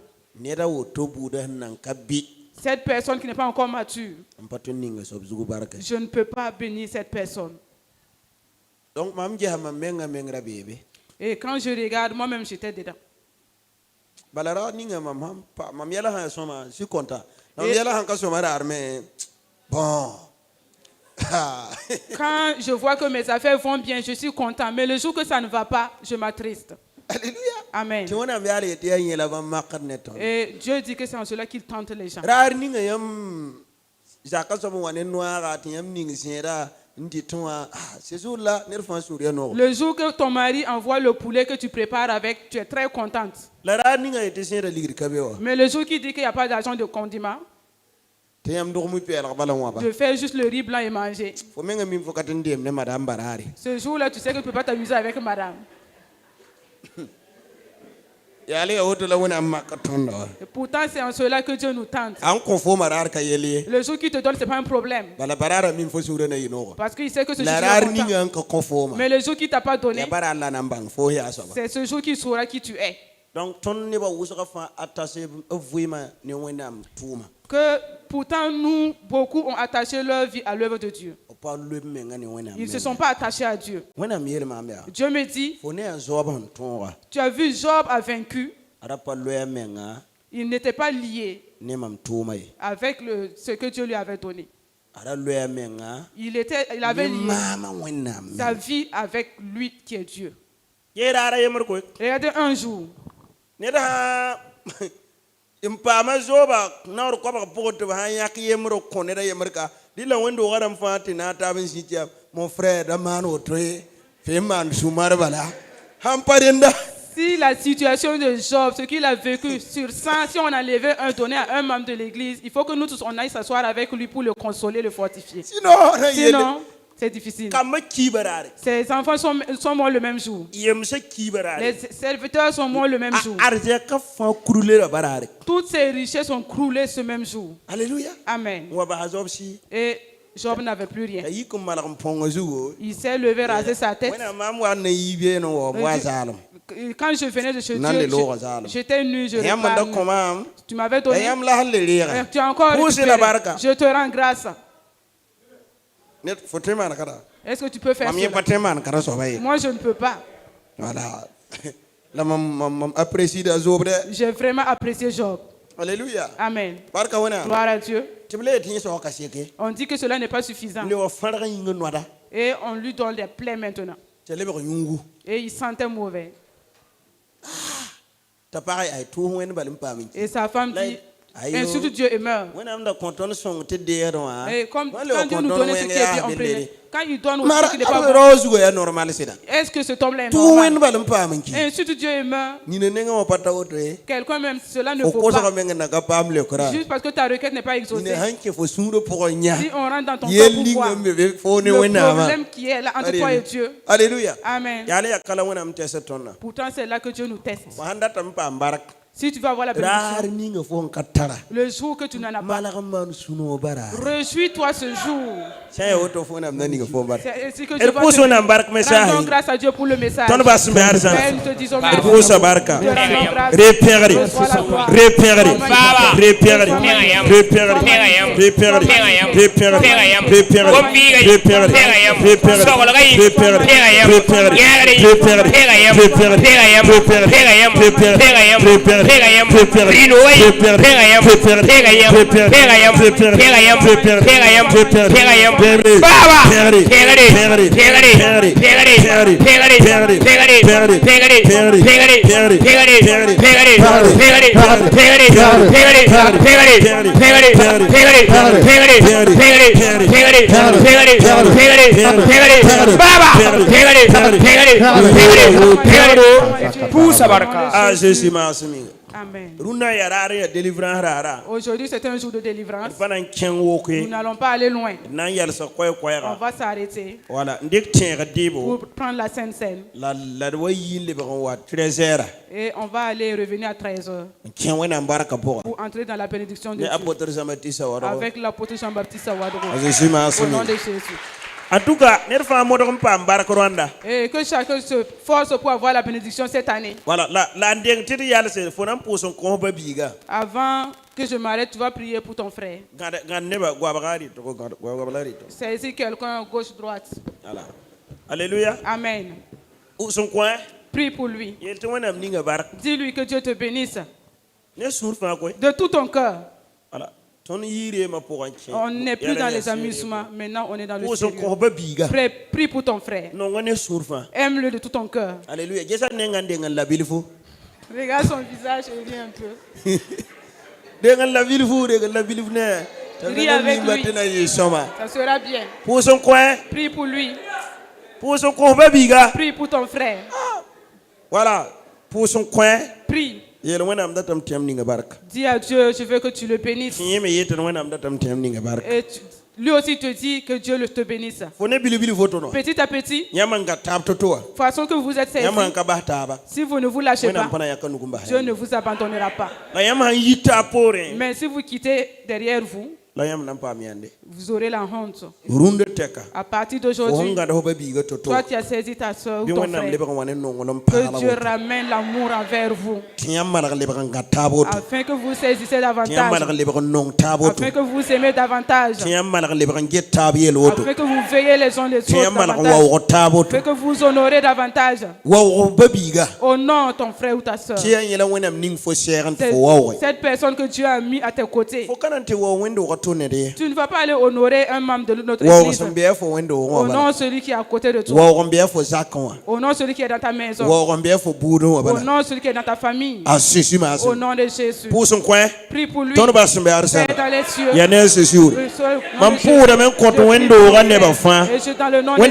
Cette personne qui n'est pas encore mature, je ne peux pas bénir cette personne. Et quand je regarde, moi-même j'étais dedans. Quand je vois que mes affaires vont bien, je suis content. Mais le jour que ça ne va pas, je m'attriste. Alléluia. Amen. Et Dieu dit que c'est en cela qu'il tente les gens. Le jour que ton mari envoie le poulet que tu prépares avec, tu es très contente. Mais le jour qu'il dit qu'il n'y a pas d'argent de condiment, je fais juste le riz blanc et manger. Ce jour-là, tu sais que tu ne peux pas t'amuser avec madame. Et pourtant, c'est en cela que Dieu nous tente. Le jour qu'il te donne, ce n'est pas un problème. Parce qu'il sait que ce jour est content. Mais le jour qu'il ne t'a pas donné, c'est ce jour qu'il saura qui tu es. Que pourtant, nous, beaucoup ont attaché leur vie à l'œuvre de Dieu. Ils ne se sont pas attachés à Dieu. Dieu me dit, tu as vu Job a vaincu. Il n'était pas lié avec ce que Dieu lui avait donné. Il avait lié sa vie avec lui qui est Dieu. Regardez un jour. Mon frère, si la situation de Job, ce qu'il a vécu sur 100, si on enlevait un donné à un membre de l'église, il faut que nous tous on aille s'asseoir avec lui pour le consoler, le fortifier. Sinon c'est difficile. Ses enfants sont morts le même jour. Les serviteurs sont morts le même jour. Toutes ces richesses sont croulées ce même jour. Alléluia. Amen. Et Job n'avait plus rien. Il s'est levé, rasé sa tête. Quand je venais de chez Dieu, j'étais nu, je reparle. Tu m'avais donné. Tu as encore récupéré. Je te rends grâce. Est-ce que tu peux faire cela? Moi, je ne peux pas. Voilà. J'ai vraiment apprécié Job. Alléluia. Amen. Gloire à Dieu. On dit que cela n'est pas suffisant. Et on lui donne des plaies maintenant. Et il sentait mauvais. Et sa femme dit, insulte Dieu et meurt. Et comme quand Dieu nous donne ce qui est bien, on prenait. Quand il donne aussi ce qui n'est pas bon, est-ce que cet homme-là est normal? Insulte Dieu et meurt. Quelqu'un même, cela ne faut pas. Juste parce que ta requête n'est pas exaucée. Si on rentre dans ton corps, pourquoi? Le problème qui est là entre toi et Dieu. Alléluia. Amen. Pourtant, c'est là que Dieu nous teste. Si tu vas avoir la bénédiction, le jour que tu n'en as pas, réjouis-toi ce jour. C'est ainsi que je rendons grâce à Dieu pour le message. Père, nous te disons merci. Aujourd'hui, c'est un jour de délivrance. Nous n'allons pas aller loin. On va s'arrêter pour prendre la Sainte Seine. Et on va aller revenir à 13h pour entrer dans la bénédiction de Dieu avec l'apôtre Jean-Baptiste Sawadro. Au nom de Jésus. En tout cas, et que chacun se force pour avoir la bénédiction cette année. Voilà, Avant que je m'arrête, tu vas prier pour ton frère. C'est ici quelqu'un gauche-droite. Voilà. Alléluia. Amen. Prie pour lui. Dis-lui que Dieu te bénisse. De tout ton cœur. Voilà. On n'est plus dans les amusements, maintenant on est dans le sérieux. Prie pour ton frère. Aime-le de tout ton cœur. Alléluia. Regarde son visage et ris un peu. Ris avec lui. Ça sera bien. Prie pour lui. Prie pour ton frère. Voilà. Pour son coin. Prie. Dis à Dieu, je veux que tu le bénisses. Et lui aussi te dit que Dieu te bénisse. Petit à petit, façon que vous êtes servis, si vous ne vous lâchez pas, Dieu ne vous abandonnera pas. Mais si vous quittez derrière vous, vous aurez la honte. À partir d'aujourd'hui, toi tu as saisi ta soeur ou ton frère. Que Dieu ramène l'amour envers vous. Afin que vous saisissez davantage. Afin que vous aimez davantage. Afin que vous veillez les uns les autres davantage. Afin que vous honorez davantage. Au nom de ton frère ou ta soeur. Cette personne que Dieu a mis à tes côtés. Tu ne vas pas aller honorer un membre de notre église. Au nom de celui qui est à côté de toi. Au nom de celui qui est dans ta maison. Au nom de celui qui est dans ta famille. Au nom de Jésus. Prie pour lui. Père dans les cieux. Et je dans le nom de Jésus.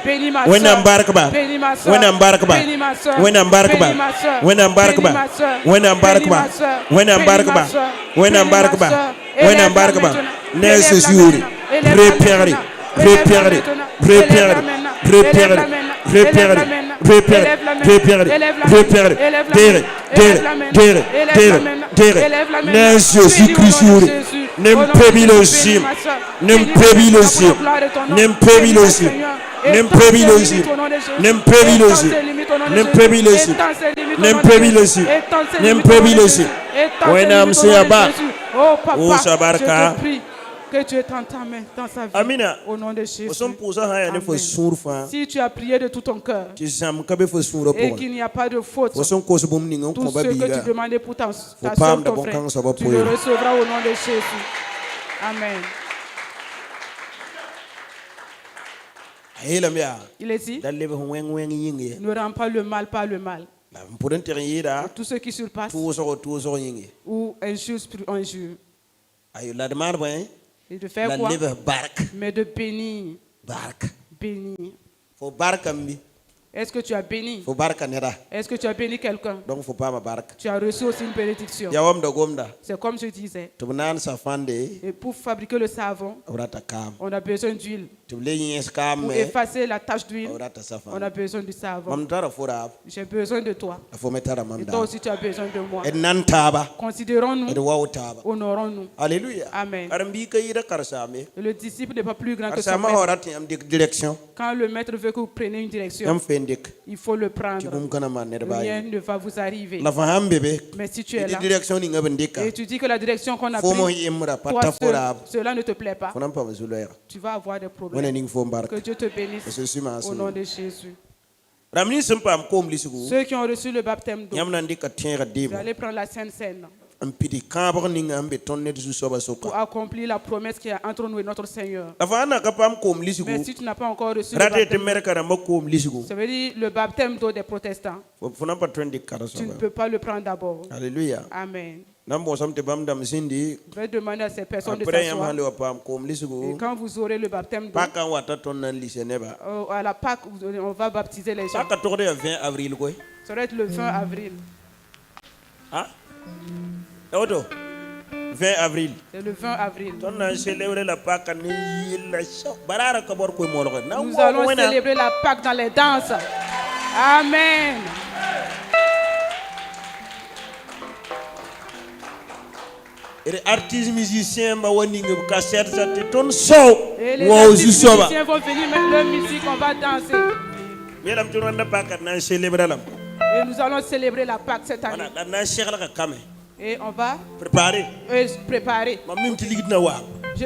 Bénis ma soeur. Bénis ma soeur. Bénis ma soeur. Bénis ma soeur. Bénis ma soeur. Bénis ma soeur. Bénis ma soeur. When embarque when embarque necessary prepare prepare prepare prepare prepare prepare prepare prepare Jésus Christ n'impebilosim n'impebilosim n'impebilosim n'impebilosim n'impebilosim n'impebilosim n'impebilosim n'impebilosim when I'm saying back. Oh papa, je te prie que tu étends ta main dans sa vie. Amina. Au nom de Jésus. Amen. Si tu as prié de tout ton cœur et qu'il n'y a pas de faute, tout ce que tu demandais pour ta soeur, ton frère, tu le recevras au nom de Jésus. Amen. Il est dit, ne rends pas le mal par le mal. Tout ce qui surpasse ou injure pour injure. Et de faire quoi? Mais de bénir. Bénir. Est-ce que tu as béni? Est-ce que tu as béni quelqu'un? Tu as reçu aussi une bénédiction. C'est comme je disais. Et pour fabriquer le savon, on a besoin d'huile. Pour effacer la tache d'huile, on a besoin du savon. J'ai besoin de toi. Et toi aussi tu as besoin de moi. Considérons-nous, honorons-nous. Alléluia. Amen. Le disciple n'est pas plus grand que son maître. Quand le maître veut que vous preniez une direction, il faut le prendre. Rien ne va vous arriver. Mais si tu es là et tu dis que la direction qu'on a prise, toi, cela ne te plaît pas, tu vas avoir des problèmes. Que Dieu te bénisse au nom de Jésus. Ceux qui ont reçu le baptême d'eau, vous allez prendre la Sainte Seine pour accomplir la promesse qui est entre nous et notre Seigneur. Mais si tu n'as pas encore reçu le baptême, ça veut dire le baptême d'eau des protestants, tu ne peux pas le prendre d'abord. Alléluia. Amen. Je vais demander à ces personnes de s'asseoir. Et quand vous aurez le baptême d'eau, à la Pâque, on va baptiser les gens. Ça va être le 20 avril. Hein? 20 avril. C'est le 20 avril. Nous allons célébrer la Pâque dans les danses. Amen. Les artistes musiciens vont venir musiciens vont venir mettre leur musique, on va danser. Et nous allons célébrer la Pâque cette année. Et on va préparer. Je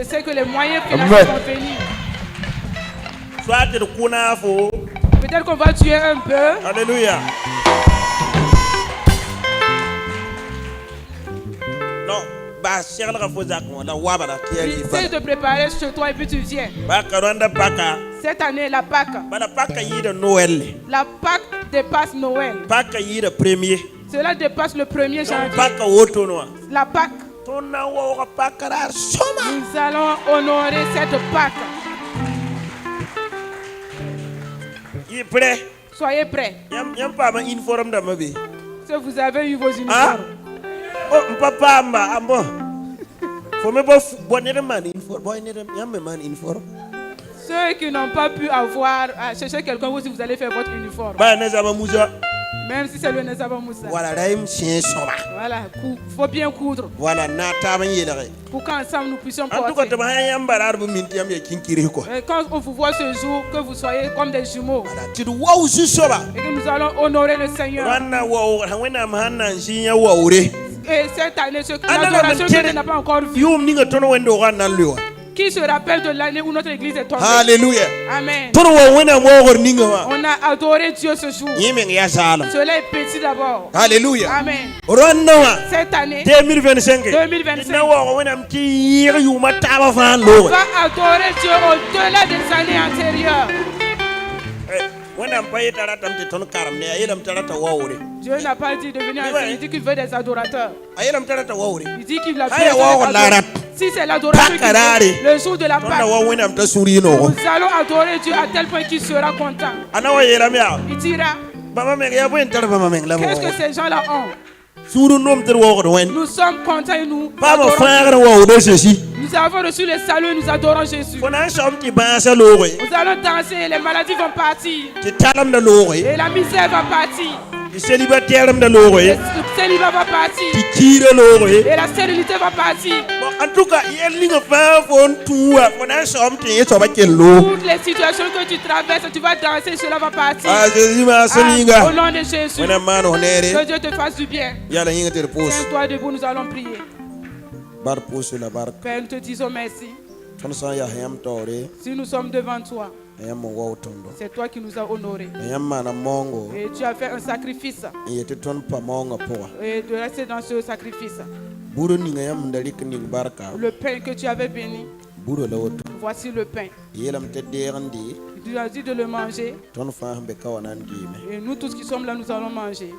sais que les moyens financiers vont venir. Peut-être qu'on va tuer un peu. Alléluia. Non. Essaye de préparer chez toi et puis tu viens. Cette année, la Pâque. La Pâque dépasse Noël. Cela dépasse le 1er janvier. La Pâque. Nous allons honorer cette Pâque. Soyez prêts. Si vous avez eu vos uniformes. Oh, papa, ceux qui n'ont pas pu avoir, cherchez quelqu'un si vous allez faire votre uniforme. Même si c'est le Nezaba Moussa. Voilà, il faut bien coudre. Voilà, pour qu'ensemble nous puissions porter. Et quand on vous voit ce jour, que vous soyez comme des jumeaux. Et que nous allons honorer le Seigneur. Et cette année, l'adoration que tu n'as pas encore vue. Qui se rappelle de l'année où notre église est tombée? Alléluia. Amen. On a adoré Dieu ce jour. Cela est petit d'abord. Alléluia. Amen. Cette année, 2025, on va adorer Dieu au-delà des années antérieures. Dieu n'a pas dit de venir à il dit qu'il veut des adorateurs. Il dit qu'il a fait si c'est l'adoration le jour de la Pâque, nous allons adorer Dieu à tel point qu'il sera content. Il dira, qu'est-ce que ces gens-là ont? Nous sommes contents et nous avons reçu le salut et nous adorons Jésus. Nous allons danser et les maladies vont partir. Et la misère va partir. Le célibat va partir. Et la stérilité va partir. En tout cas, toutes les situations que tu traverses, tu vas danser, cela va partir. Au nom de Jésus. Que Dieu te fasse du bien. Tiens-toi debout, nous allons prier. Père, nous te disons merci. Si nous sommes devant toi, c'est toi qui nous as honorés. Et tu as fait un sacrifice. Et de rester dans ce sacrifice. Le pain que tu avais béni. Voici le pain. Tu as dit de le manger. Et nous tous qui sommes là, nous allons manger.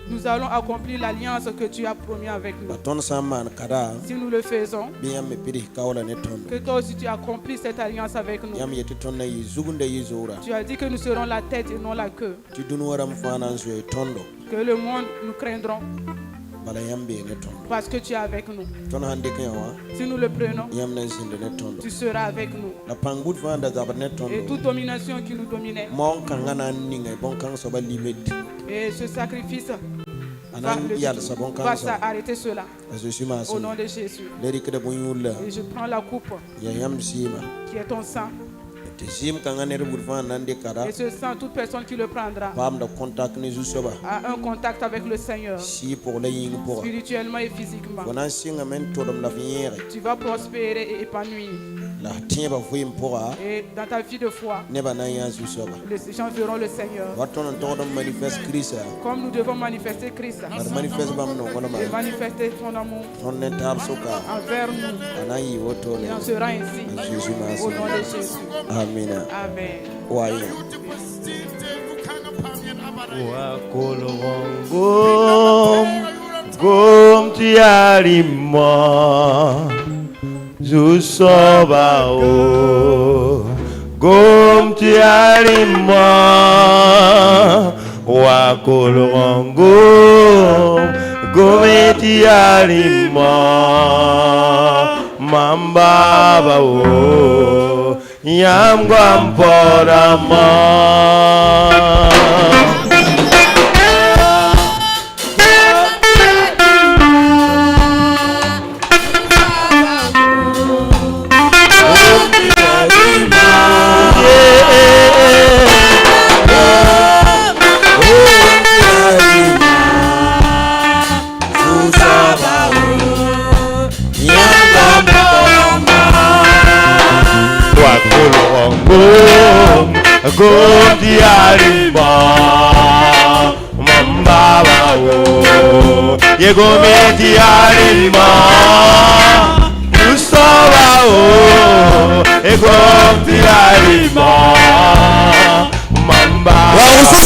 Nous allons accomplir l'alliance que tu as promis avec nous. Si nous le faisons, que toi aussi tu accomplis cette alliance avec nous. Tu as dit que nous serons la tête et non la queue. Que le monde nous craindront. Parce que tu es avec nous. Si nous le prenons, tu seras avec nous. Et toute domination qui nous dominait. Et ce sacrifice va s'arrêter cela. Au nom de Jésus. Et je prends la coupe qui est ton sang. Et ce sang, toute personne qui le prendra a un contact avec le Seigneur, spirituellement et physiquement. Tu vas prospérer et épanouir. Et dans ta vie de foi, les gens verront le Seigneur. Comme nous devons manifester Christ. Et manifester son amour envers nous. Et on sera ainsi. Au nom de Jésus. Amen. Amen. Gom tiarima Zusobao Gom tiarima Wakolongom Gom tiarima Mambabao Yam Gwamporama Gom diarima Mambabao Yegome diarima Usobao Egom diarima Mambabao